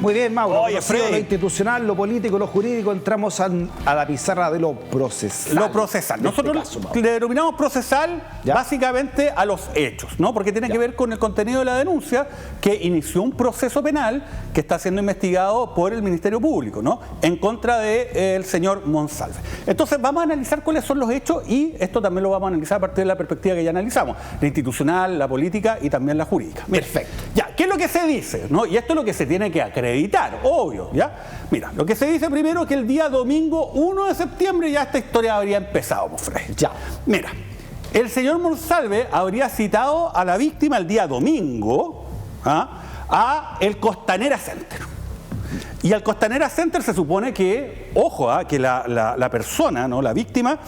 Muy bien, Mauro. Oye, Freddy. Lo institucional, lo político, lo jurídico, entramos a la pizarra de lo procesal. Lo procesal. Nosotros le denominamos procesal básicamente a los hechos, ¿no? Porque tiene que ver con el contenido de la denuncia que inició un proceso penal que está siendo investigado por el Ministerio Público, ¿no? En contra del señor Monsalve. Entonces vamos a analizar cuáles son los hechos y esto también lo vamos a analizar a partir de la perspectiva que ya analizamos, la institucional, la política y también la jurídica. Mira, perfecto. Ya, ¿qué es lo que se dice? ¿No? Y esto es lo que se tiene que acreditar, obvio, ¿ya? Mira, lo que se dice primero es que el día domingo 1 de septiembre ya esta historia habría empezado, Freddy. Ya. Mira, el señor Monsalve habría citado a la víctima el día domingo a el Costanera Center. Y al Costanera Center se supone que, ojo, que la persona, ¿no? La víctima,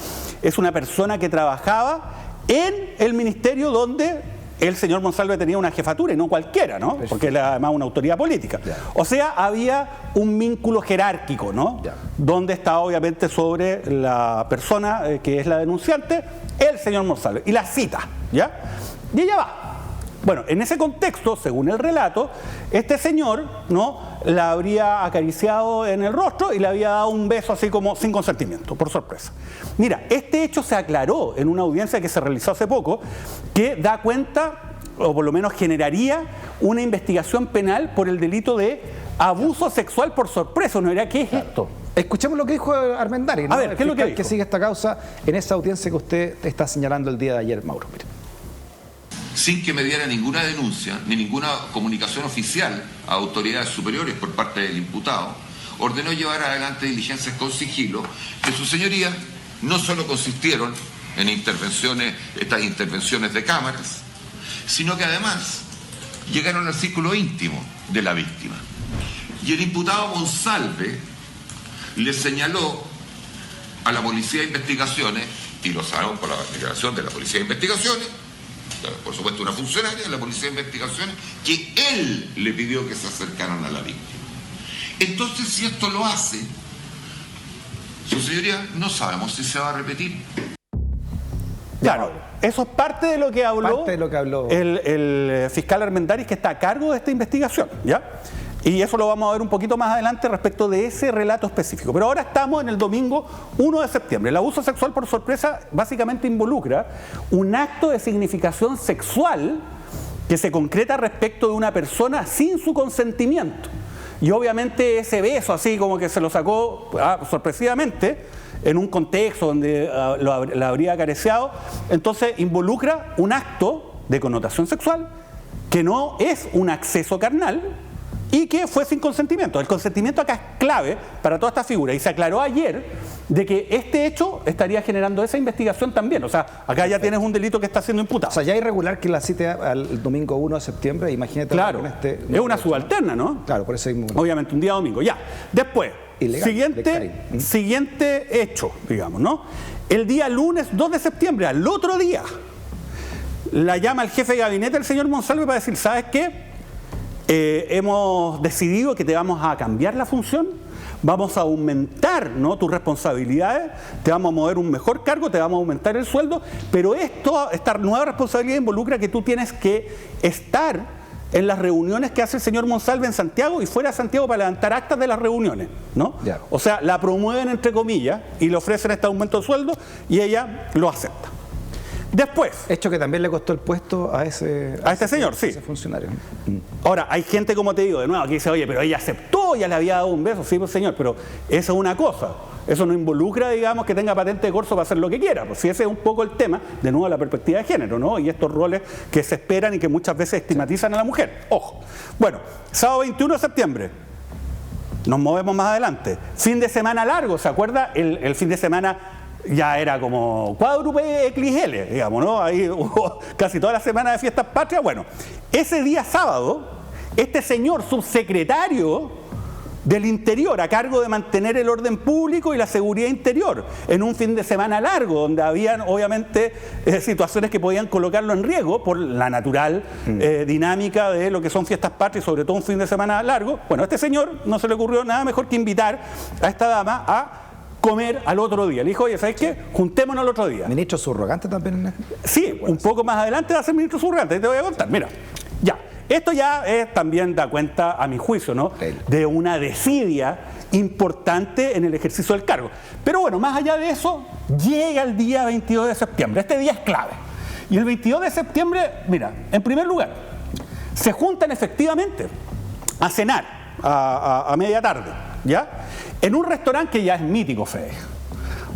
es una persona que trabajaba en el ministerio donde el señor Monsalve tenía una jefatura y no cualquiera, ¿no? Porque era además una autoridad política. O sea, había un vínculo jerárquico, ¿no? Donde está obviamente sobre la persona que es la denunciante, el señor Monsalve. Y la cita, ¿ya? Y ella va. Bueno, en ese contexto, según el relato, este señor, ¿no? La habría acariciado en el rostro y le había dado un beso así como sin consentimiento, por sorpresa. Mira, este hecho se aclaró en una audiencia que se realizó hace poco, que da cuenta, o por lo menos generaría, una investigación penal por el delito de abuso sexual por sorpresa. ¿No era qué es esto? Escuchemos lo que dijo Armendáriz, ¿no? A ver, ¿qué es lo que dijo? Que sigue esta causa en esa audiencia que usted está señalando el día de ayer, Mauro. Mire. Sin que me diera ninguna denuncia ni ninguna comunicación oficial a autoridades superiores por parte del imputado, ordenó llevar adelante diligencias con sigilo que su señoría no solo consistieron en estas intervenciones de cámaras, sino que además llegaron al círculo íntimo de la víctima. Y el imputado Monsalve le señaló a la Policía de Investigaciones, y lo sabemos por la declaración de la Policía de Investigaciones, por supuesto una funcionaria de la Policía de Investigaciones, que él le pidió que se acercaran a la víctima. Entonces, si esto lo hace, su señoría, no sabemos si se va a repetir. Claro, eso es parte de lo que habló, el fiscal Armendáriz, que está a cargo de esta investigación, ¿ya? Y eso lo vamos a ver un poquito más adelante respecto de ese relato específico. Pero ahora estamos en el domingo 1 de septiembre. El abuso sexual por sorpresa básicamente involucra un acto de significación sexual que se concreta respecto de una persona sin su consentimiento. Y obviamente ese beso, así como que se lo sacó sorpresivamente, en un contexto donde la habría acariciado, entonces involucra un acto de connotación sexual que no es un acceso carnal y que fue sin consentimiento. El consentimiento acá es clave para toda esta figura y se aclaró ayer de que este hecho estaría generando esa investigación también. O sea, acá ya tienes un delito que está siendo imputado. O sea, ya es irregular que la cite al domingo 1 de septiembre, imagínate. Claro, con este, es una subalterna, ¿no? Claro, por eso mismo. Obviamente, un día domingo. Ya, después, Ilegal, siguiente hecho, digamos, ¿no? El día lunes 2 de septiembre, al otro día, la llama el jefe de gabinete, el señor Monsalve, para decir, ¿sabes qué? Hemos decidido que te vamos a cambiar la función, vamos a aumentar, ¿no?, tus responsabilidades, te vamos a mover un mejor cargo, te vamos a aumentar el sueldo, pero esta nueva responsabilidad involucra que tú tienes que estar en las reuniones que hace el señor Monsalve en Santiago y fuera de Santiago para levantar actas de las reuniones, ¿no? Ya. O sea, la promueven entre comillas y le ofrecen este aumento de sueldo y ella lo acepta. Después, Hecho que también le costó el puesto a este señor, sí. Ese funcionario. Ahora, hay gente, como te digo, de nuevo, que dice, oye, pero ella aceptó, ya le había dado un beso. Sí, pues señor, pero eso es una cosa. Eso no involucra, digamos, que tenga patente de corso para hacer lo que quiera. Pues si ese es un poco el tema, de nuevo, la perspectiva de género, ¿no? Y estos roles que se esperan y que muchas veces estigmatizan a la mujer. Ojo. Bueno, sábado 21 de septiembre. Nos movemos más adelante. Fin de semana largo, ¿se acuerda? El fin de semana ya era como cuádruple XL, digamos, ¿no? Ahí hubo casi toda la semana de fiestas patrias. Bueno, ese día sábado, este señor subsecretario del Interior, a cargo de mantener el orden público y la seguridad interior, en un fin de semana largo, donde habían obviamente situaciones que podían colocarlo en riesgo por la natural dinámica de lo que son fiestas patrias, sobre todo un fin de semana largo. Bueno, a este señor no se le ocurrió nada mejor que invitar a esta dama a comer al otro día. Le dijo, oye, ¿sabes qué? Juntémonos al otro día. Ministro subrogante también. Sí, un poco más adelante va a ser ministro subrogante, te voy a contar. Mira, ya. Esto ya también da cuenta, a mi juicio, ¿no?, de una desidia importante en el ejercicio del cargo. Pero bueno, más allá de eso, llega el día 22 de septiembre. Este día es clave. Y el 22 de septiembre, mira, en primer lugar, se juntan efectivamente a cenar a media tarde, ¿ya? En un restaurante que ya es mítico, Fede.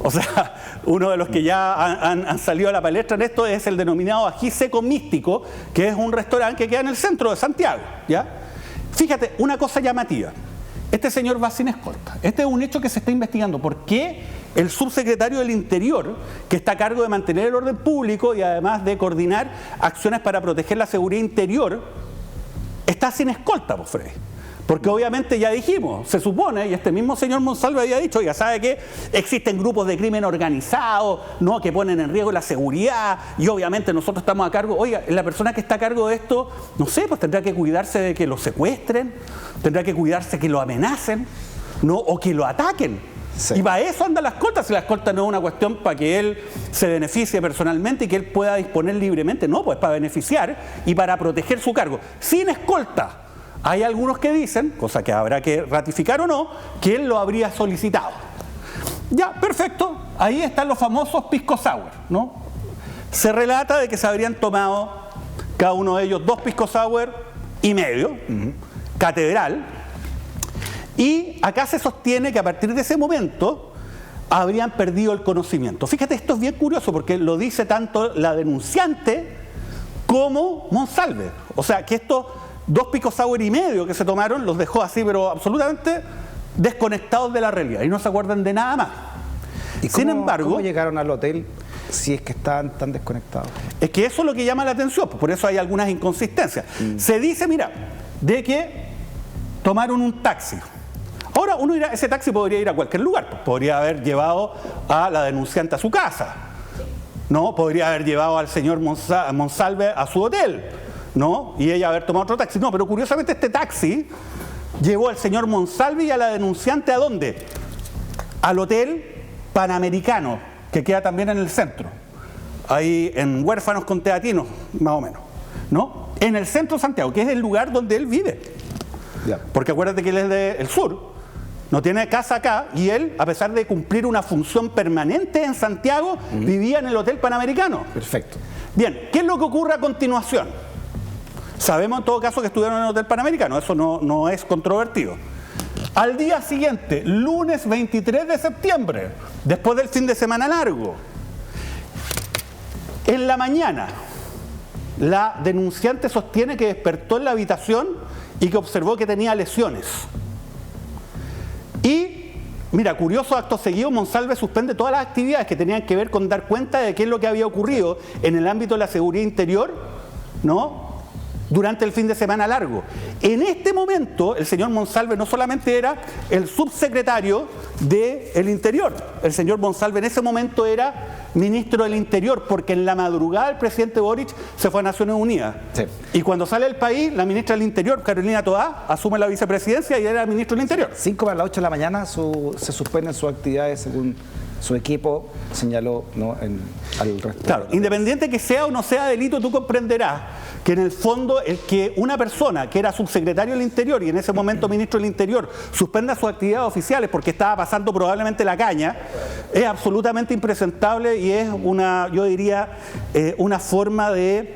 O sea, uno de los que ya han salido a la palestra en esto es el denominado Ají Seco Místico, que es un restaurante que queda en el centro de Santiago, ¿ya? Fíjate, una cosa llamativa. Este señor va sin escolta. Este es un hecho que se está investigando. ¿Por qué el subsecretario del Interior, que está a cargo de mantener el orden público y además de coordinar acciones para proteger la seguridad interior, está sin escolta, pues, Freddy? Porque obviamente ya dijimos, se supone, y este mismo señor Monsalve había dicho, ya sabe que existen grupos de crimen organizado, ¿no?, que ponen en riesgo la seguridad, y obviamente nosotros estamos a cargo. Oiga, la persona que está a cargo de esto, no sé, pues tendrá que cuidarse de que lo secuestren, tendrá que cuidarse que lo amenacen, ¿no?, o que lo ataquen. Sí. Y para eso andan las escoltas. Si la escolta no es una cuestión para que él se beneficie personalmente y que él pueda disponer libremente, no, pues para beneficiar y para proteger su cargo. Sin escolta. Hay algunos que dicen, cosa que habrá que ratificar o no, que él lo habría solicitado. Ya, perfecto. Ahí están los famosos pisco sour, ¿no? Se relata de que se habrían tomado cada uno de ellos 2 pisco sour y medio, catedral, y acá se sostiene que a partir de ese momento habrían perdido el conocimiento. Fíjate, esto es bien curioso porque lo dice tanto la denunciante como Monsalve. O sea, que estos 2 pisco sour y medio que se tomaron los dejó así, pero absolutamente desconectados de la realidad y no se acuerdan de nada más. ¿Y sin embargo, cómo llegaron al hotel si es que estaban tan desconectados? Es que eso es lo que llama la atención, pues por eso hay algunas inconsistencias. Se dice, mira, de que tomaron un taxi. Ahora uno dirá, ese taxi podría ir a cualquier lugar, pues podría haber llevado a la denunciante a su casa, ¿no? Podría haber llevado al señor Monsalve a su hotel, ¿no? Y ella haber tomado otro taxi. No, pero curiosamente este taxi llevó al señor Monsalve y a la denunciante ¿a dónde? Al Hotel Panamericano, que queda también en el centro, ahí en Huérfanos con Teatinos, más o menos, ¿no? En el centro de Santiago, que es el lugar donde él vive. Ya. Porque acuérdate que él es del sur, no tiene casa acá, y él, a pesar de cumplir una función permanente en Santiago, vivía en el Hotel Panamericano. Perfecto. Bien, ¿qué es lo que ocurre a continuación? Sabemos en todo caso que estuvieron en el Hotel Panamericano, eso no es controvertido. Al día siguiente, lunes 23 de septiembre, después del fin de semana largo, en la mañana, la denunciante sostiene que despertó en la habitación y que observó que tenía lesiones. Y, mira, curioso, acto seguido, Monsalve suspende todas las actividades que tenían que ver con dar cuenta de qué es lo que había ocurrido en el ámbito de la seguridad interior, ¿no?, durante el fin de semana largo. En este momento, el señor Monsalve no solamente era el subsecretario del Interior, el señor Monsalve en ese momento era ministro del Interior, porque en la madrugada el presidente Boric se fue a Naciones Unidas. Sí. Y cuando sale del país, la ministra del Interior, Carolina Toá, asume la vicepresidencia y era ministro del Interior. 5 para las 8 de la mañana se suspenden sus actividades según su equipo señaló, ¿no?, al resto. Claro, independiente que sea o no sea delito, tú comprenderás que en el fondo el que una persona que era subsecretario del Interior y en ese momento ministro del Interior suspenda sus actividades oficiales porque estaba pasando probablemente la caña, es absolutamente impresentable y es una, yo diría, una forma de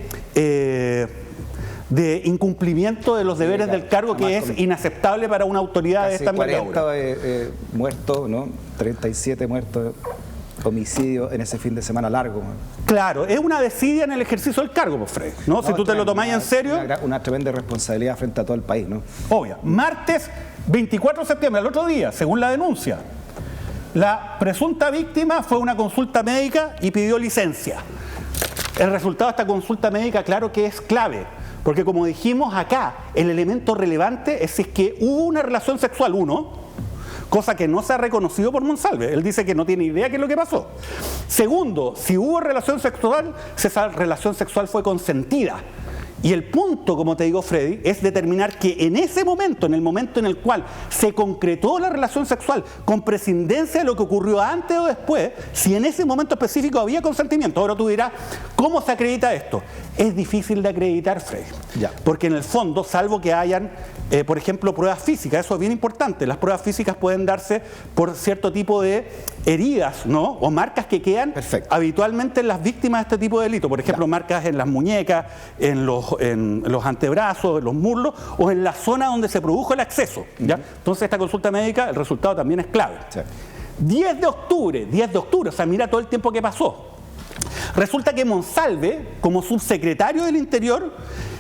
incumplimiento de los deberes del cargo que es inaceptable para una autoridad de esta envergadura. 40 muertos, ¿no? 37 muertos, homicidios en ese fin de semana largo. Claro, es una desidia en el ejercicio del cargo, pues, Fred, ¿no? Si tú te lo tomás en serio. Una tremenda responsabilidad frente a todo el país, ¿no? Obvio. Martes 24 de septiembre, al otro día, según la denuncia, la presunta víctima fue a una consulta médica y pidió licencia. El resultado de esta consulta médica, claro que es clave. Porque como dijimos acá, el elemento relevante es si es que hubo una relación sexual, cosa que no se ha reconocido por Monsalve. Él dice que no tiene idea qué es lo que pasó. Segundo, si hubo relación sexual, si esa relación sexual fue consentida. Y el punto, como te digo, Freddy, es determinar que en ese momento, en el momento en el cual se concretó la relación sexual, con prescindencia de lo que ocurrió antes o después, si en ese momento específico había consentimiento. Ahora tú dirás, ¿cómo se acredita esto? Es difícil de acreditar, Freddy. Ya. Porque en el fondo, salvo que hayan, por ejemplo, pruebas físicas, eso es bien importante. Las pruebas físicas pueden darse por cierto tipo de heridas, ¿no?, o marcas que quedan habitualmente en las víctimas de este tipo de delito. Por ejemplo, marcas en las muñecas, en los antebrazos, en los muslos o en la zona donde se produjo el acceso, ¿ya? Entonces esta consulta médica, el resultado también es clave. Sí. 10 de octubre, o sea, mira todo el tiempo que pasó. Resulta que Monsalve, como subsecretario del Interior,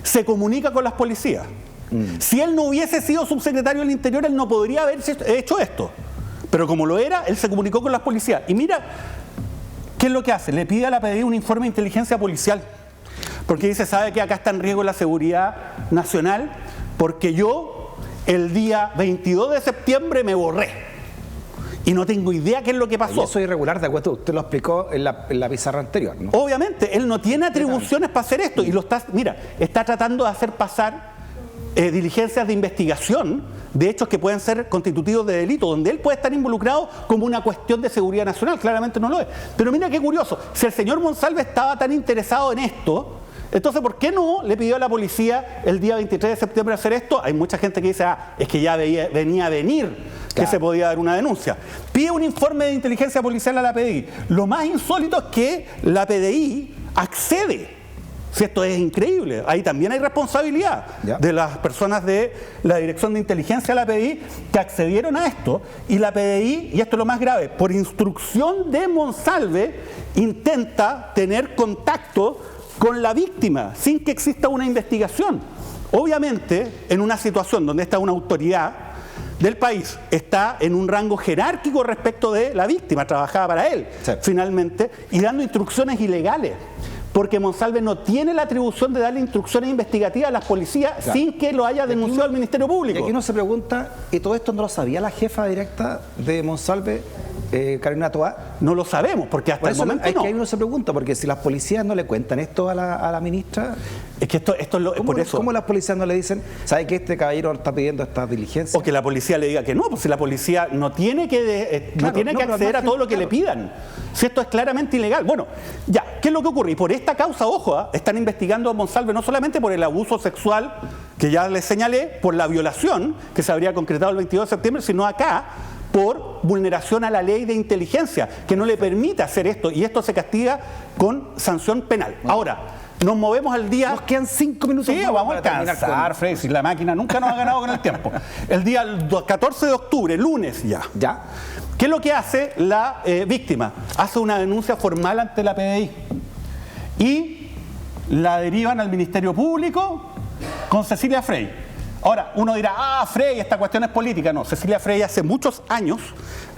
se comunica con las policías. Si él no hubiese sido subsecretario del Interior, él no podría haber hecho esto. Pero como lo era, él se comunicó con las policías. Y mira, ¿qué es lo que hace? Le pide a la PDI un informe de inteligencia policial. Porque dice, sabe que acá está en riesgo la seguridad nacional, porque yo el día 22 de septiembre me borré. Y no tengo idea qué es lo que pasó. Y eso es irregular, de acuerdo, usted lo explicó en la pizarra anterior, ¿no? Obviamente, él no tiene atribuciones para hacer esto. Y está tratando de hacer pasar diligencias de investigación de hechos que pueden ser constitutivos de delito, donde él puede estar involucrado como una cuestión de seguridad nacional. Claramente no lo es. Pero mira qué curioso, si el señor Monsalve estaba tan interesado en esto, entonces ¿por qué no le pidió a la policía el día 23 de septiembre hacer esto? Hay mucha gente que dice, es que ya venía a venir que se podía dar una denuncia. Pide un informe de inteligencia policial a la PDI. Lo más insólito es que la PDI accede. Si esto es increíble, ahí también hay responsabilidad de las personas de la Dirección de Inteligencia de la PDI que accedieron a esto, y la PDI, y esto es lo más grave, por instrucción de Monsalve, intenta tener contacto con la víctima sin que exista una investigación. Obviamente, en una situación donde está una autoridad del país, está en un rango jerárquico respecto de la víctima, trabajaba para él, finalmente, y dando instrucciones ilegales. Porque Monsalve no tiene la atribución de darle instrucciones investigativas a las policías sin que lo haya denunciado al Ministerio Público. Y aquí uno se pregunta, ¿y todo esto no lo sabía la jefa directa de Monsalve, Carolina Toá? No lo sabemos, porque hasta el momento no. Es que ahí uno se pregunta, porque si las policías no le cuentan esto a la ministra... Es que esto es por eso. ¿Cómo las policías no le dicen, sabe que este caballero está pidiendo estas diligencias? O que la policía le diga que no, pues si la policía no tiene que, acceder a todo lo que le pidan. Si esto es claramente ilegal. Bueno, ya, ¿qué es lo que ocurre? Y por esta causa, ojo, están investigando a Monsalve no solamente por el abuso sexual, que ya les señalé, por la violación que se habría concretado el 22 de septiembre, sino acá por vulneración a la ley de inteligencia, que no le permite hacer esto, y esto se castiga con sanción penal. Ahora, nos movemos al día... Nos quedan 5 minutos. Sí, vamos a alcanzar, Freddy, si la máquina nunca nos ha ganado con el tiempo. El día 14 de octubre, lunes ya. ¿Ya? ¿Qué es lo que hace la víctima? Hace una denuncia formal ante la PDI. Y la derivan al Ministerio Público con Cecilia Frey. Ahora, uno dirá, Frey, esta cuestión es política. No, Cecilia Frey hace muchos años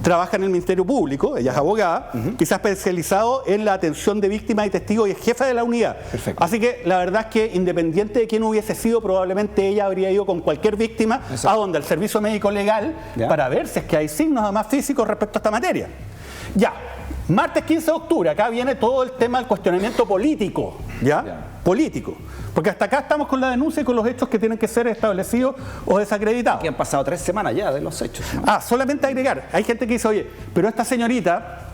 trabaja en el Ministerio Público, ella es abogada, que se ha especializado en la atención de víctimas y testigos y es jefa de la unidad. Perfecto. Así que la verdad es que independiente de quién hubiese sido, probablemente ella habría ido con cualquier víctima a donde al servicio médico legal para ver si es que hay signos además físicos respecto a esta materia. Ya, martes 15 de octubre, acá viene todo el tema del cuestionamiento político, político. Porque hasta acá estamos con la denuncia y con los hechos que tienen que ser establecidos o desacreditados. Que han pasado 3 semanas ya de los hechos, ¿no? Solamente agregar, hay gente que dice, oye, pero esta señorita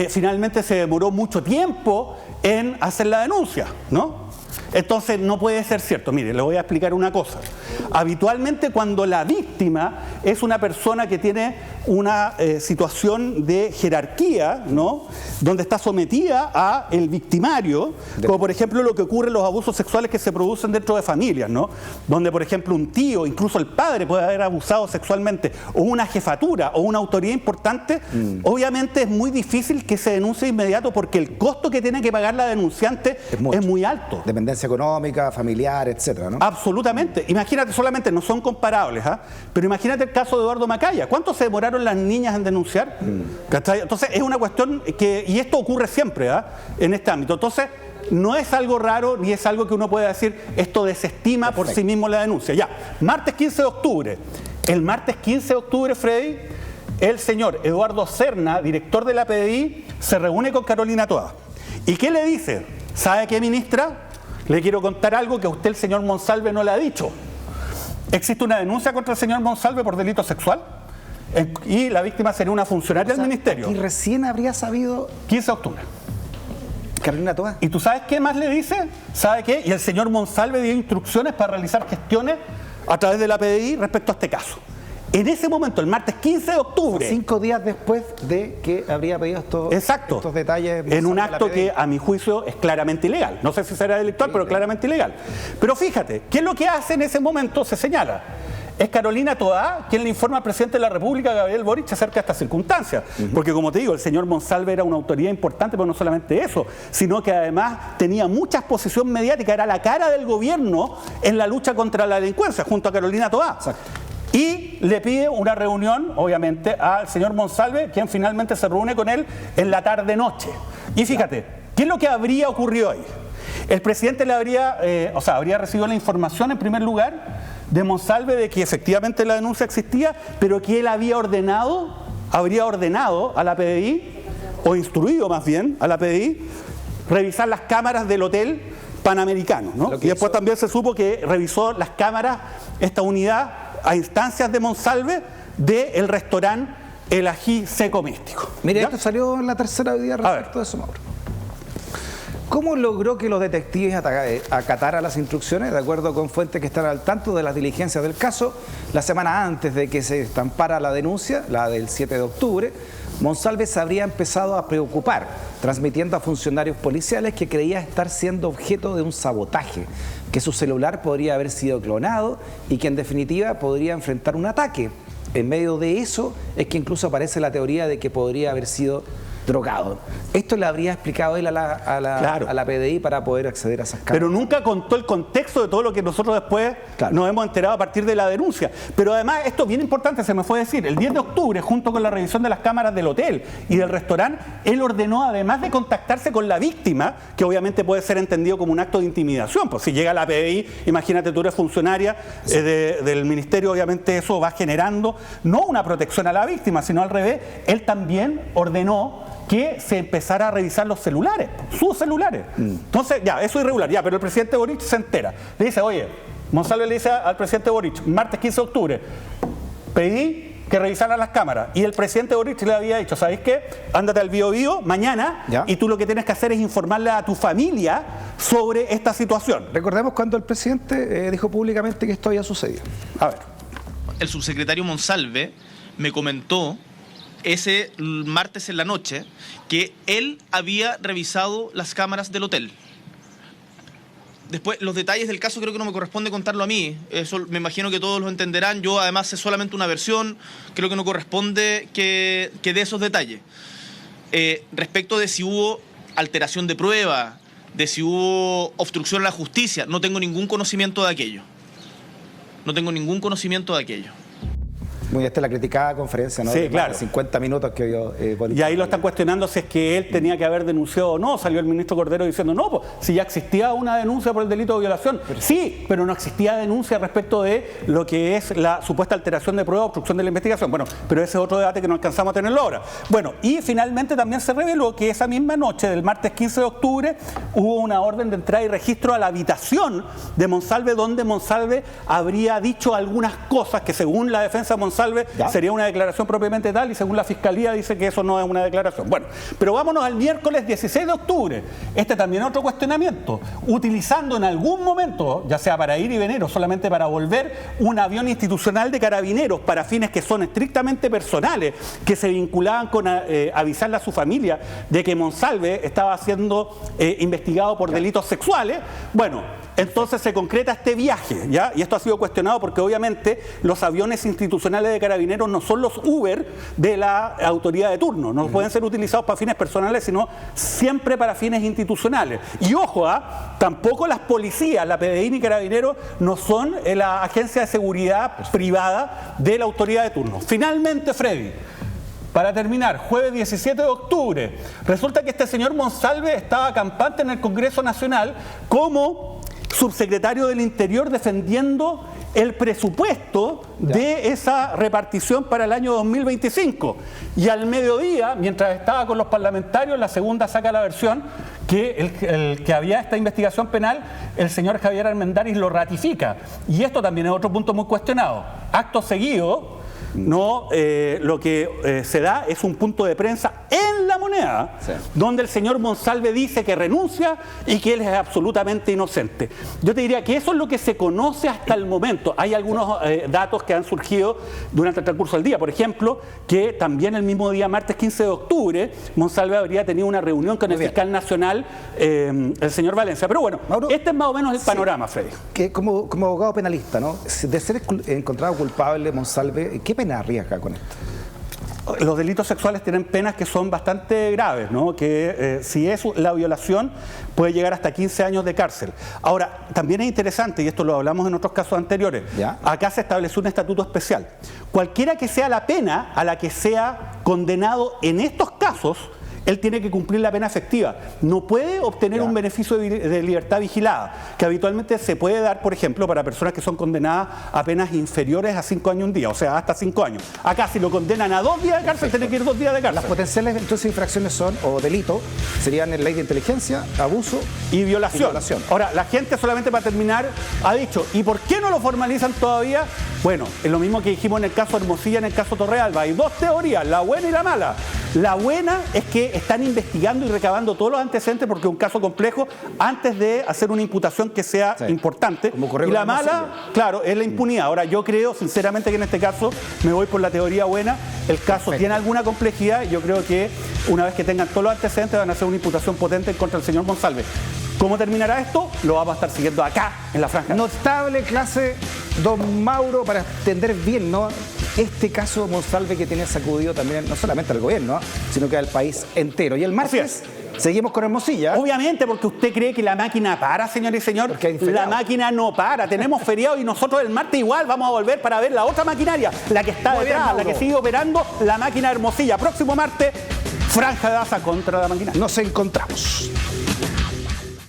finalmente se demoró mucho tiempo en hacer la denuncia, ¿no? Entonces no puede ser cierto. Mire, le voy a explicar una cosa. Habitualmente cuando la víctima es una persona que tiene una situación de jerarquía, ¿no?, donde está sometida a el victimario, como por ejemplo lo que ocurre en los abusos sexuales que se producen dentro de familias, ¿no?, donde por ejemplo un tío, incluso el padre puede haber abusado sexualmente, o una jefatura o una autoridad importante, obviamente es muy difícil que se denuncie de inmediato porque el costo que tiene que pagar la denunciante es muy alto. Dependencia económica, familiar, etcétera, ¿no? Absolutamente. Imagínate, solamente no son comparables, pero imagínate el caso de Eduardo Macaya. ¿Cuánto se demoraron las niñas en denunciar? Entonces es una cuestión que, y esto ocurre siempre en este ámbito. Entonces no es algo raro ni es algo que uno pueda decir esto desestima por sí mismo la denuncia. Ya, martes 15 de octubre. El martes 15 de octubre, Freddy, el señor Eduardo Serna, director de la PDI, se reúne con Carolina Toá. ¿Y qué le dice? ¿Sabe qué, ministra? Le quiero contar algo que a usted el señor Monsalve no le ha dicho. Existe una denuncia contra el señor Monsalve por delito sexual y la víctima sería una funcionaria del ministerio. Y recién habría sabido 15 de octubre. Carolina Toá. ¿Y tú sabes qué más le dice? ¿Sabe qué? Y el señor Monsalve dio instrucciones para realizar gestiones a través de la PDI respecto a este caso. En ese momento, el martes 15 de octubre... 5 días después de que habría pedido estos detalles... En un acto que, a mi juicio, es claramente ilegal. No sé si será delictual, pero claramente ilegal. Pero fíjate, ¿qué es lo que hace en ese momento? Se señala. Es Carolina Toá quien le informa al presidente de la República, Gabriel Boric, acerca de estas circunstancias. Porque, como te digo, el señor Monsalve era una autoridad importante, pero no solamente eso, sino que además tenía mucha exposición mediática, era la cara del gobierno en la lucha contra la delincuencia, junto a Carolina Toá. Exacto. Y le pide una reunión, obviamente, al señor Monsalve, quien finalmente se reúne con él en la tarde-noche. Y fíjate, ¿qué es lo que habría ocurrido ahí? El presidente le habría recibido la información, en primer lugar, de Monsalve de que efectivamente la denuncia existía, pero que él habría ordenado a la PDI, o instruido más bien a la PDI, revisar las cámaras del hotel Panamericano, ¿no? Y después también se supo que revisó las cámaras, esta unidad, a instancias de Monsalve, del restaurante El Ají Seco Místico. Mire, esto salió en la tercera hoy día respecto de eso, Mauro. ¿Cómo logró que los detectives acataran las instrucciones? De acuerdo con fuentes que están al tanto de las diligencias del caso, la semana antes de que se estampara la denuncia, la del 7 de octubre, Monsalve se habría empezado a preocupar, transmitiendo a funcionarios policiales que creía estar siendo objeto de un sabotaje, que su celular podría haber sido clonado y que en definitiva podría enfrentar un ataque. En medio de eso es que incluso aparece la teoría de que podría haber sido drogado. Esto le habría explicado él a la PDI para poder acceder a esas cámaras. Pero nunca contó el contexto de todo lo que nosotros después nos hemos enterado a partir de la denuncia. Pero además, esto es bien importante, se me fue a decir, el 10 de octubre, junto con la revisión de las cámaras del hotel y del restaurante, él ordenó, además de contactarse con la víctima, que obviamente puede ser entendido como un acto de intimidación, pues si llega la PDI, imagínate, tú eres funcionaria del ministerio, obviamente eso va generando no una protección a la víctima, sino al revés, él también ordenó que se empezara a revisar los celulares, sus celulares. Entonces, ya, eso es irregular, ya, pero el presidente Boric se entera. Le dice, oye, Monsalve le dice al presidente Boric, martes 15 de octubre, pedí que revisaran las cámaras. Y el presidente Boric le había dicho, ¿sabéis qué? Ándate al Bío Bío mañana y tú lo que tienes que hacer es informarle a tu familia sobre esta situación. Recordemos cuando el presidente dijo públicamente que esto había sucedido. A ver. El subsecretario Monsalve me comentó ese martes en la noche que él había revisado las cámaras del hotel. Después, los detalles del caso creo que no me corresponde contarlo a mí. Eso me imagino que todos lo entenderán. Yo además sé solamente una versión. Creo que no corresponde que dé esos detalles. Respecto de si hubo alteración de prueba, de si hubo obstrucción a la justicia. No tengo ningún conocimiento de aquello. No tengo ningún conocimiento de aquello. Muy esta es la criticada conferencia, ¿no? Sí, De claro. 50 minutos que dio Y ahí lo están cuestionando si es que él tenía que haber denunciado o no. Salió el ministro Cordero diciendo, no, pues, si ya existía una denuncia por el delito de violación. Sí, pero no existía denuncia respecto de lo que es la supuesta alteración de prueba o obstrucción de la investigación. Bueno, pero ese es otro debate que no alcanzamos a tenerlo ahora. Bueno, y finalmente también se reveló que esa misma noche del martes 15 de octubre hubo una orden de entrada y registro a la habitación de Monsalve, donde Monsalve habría dicho algunas cosas que según la defensa de Monsalve sería una declaración propiamente tal, y según la Fiscalía dice que eso no es una declaración. Bueno, pero vámonos al miércoles 16 de octubre. Este también es otro cuestionamiento. Utilizando en algún momento, ya sea para ir y venir o solamente para volver, un avión institucional de Carabineros para fines que son estrictamente personales, que se vinculaban con avisarle a su familia de que Monsalve estaba siendo investigado por delitos sexuales. Bueno, entonces se concreta este viaje, ¿ya? Y esto ha sido cuestionado porque obviamente los aviones institucionales de Carabineros no son los Uber de la autoridad de turno, no pueden ser utilizados para fines personales, sino siempre para fines institucionales. Y ojo, tampoco las policías, la PDI ni Carabineros, no son la agencia de seguridad privada de la autoridad de turno. Finalmente, Freddy, para terminar, jueves 17 de octubre, resulta que este señor Monsalve estaba campante en el Congreso Nacional como subsecretario del Interior defendiendo el presupuesto de esa repartición para el año 2025. Y al mediodía, mientras estaba con los parlamentarios, la segunda saca la versión que el que había esta investigación penal, el señor Javier Armendáriz lo ratifica. Y esto también es otro punto muy cuestionado. Acto seguido, no, lo que se da es un punto de prensa en La Moneda, donde el señor Monsalve dice que renuncia y que él es absolutamente inocente. Yo te diría que eso es lo que se conoce hasta el momento. Hay algunos datos que han surgido durante el transcurso del día. Por ejemplo, que también el mismo día, martes 15 de octubre, Monsalve habría tenido una reunión con el fiscal nacional, el señor Valencia. Pero bueno, Mauro, este es más o menos el panorama, Freddy. Que como abogado penalista, ¿no? De ser encontrado culpable, Monsalve, ¿qué pena arriesga con esto? Los delitos sexuales tienen penas que son bastante graves, ¿no? Que si es la violación puede llegar hasta 15 años de cárcel. Ahora, también es interesante, y esto lo hablamos en otros casos anteriores, acá se estableció un estatuto especial. Cualquiera que sea la pena a la que sea condenado en estos casos, él tiene que cumplir la pena efectiva. No puede obtener un beneficio de libertad vigilada, que habitualmente se puede dar, por ejemplo, para personas que son condenadas a penas inferiores a 5 años un día, o sea, hasta 5 años. Acá, si lo condenan a 2 días de cárcel, tiene que ir 2 días de cárcel. Las potenciales, entonces, infracciones son, o delitos, serían en ley de inteligencia, abuso y violación. Ahora, la gente, solamente para terminar, ha dicho, ¿y por qué no lo formalizan todavía? Bueno, es lo mismo que dijimos en el caso Hermosilla, en el caso Torrealba. Hay dos teorías, la buena y la mala. La buena es que están investigando y recabando todos los antecedentes porque es un caso complejo antes de hacer una imputación que sea importante. Y la mala, claro, es la impunidad. Ahora, yo creo sinceramente que en este caso me voy por la teoría buena. El caso tiene alguna complejidad y yo creo que una vez que tengan todos los antecedentes van a hacer una imputación potente contra el señor Monsalve. ¿Cómo terminará esto? Lo vamos a estar siguiendo acá en la franja. Notable clase, don Mauro, para entender bien, ¿no? Este caso Monsalve que tiene sacudido también no solamente al gobierno, sino que al país entero. Y el martes seguimos con Hermosilla. Obviamente, porque usted cree que la máquina para, señor y señor. La máquina no para. Tenemos feriado y nosotros el martes igual vamos a volver para ver la otra maquinaria, la que está detrás, la que sigue operando, la máquina Hermosilla. Próximo martes, franja de Daza contra la maquinaria. Nos encontramos.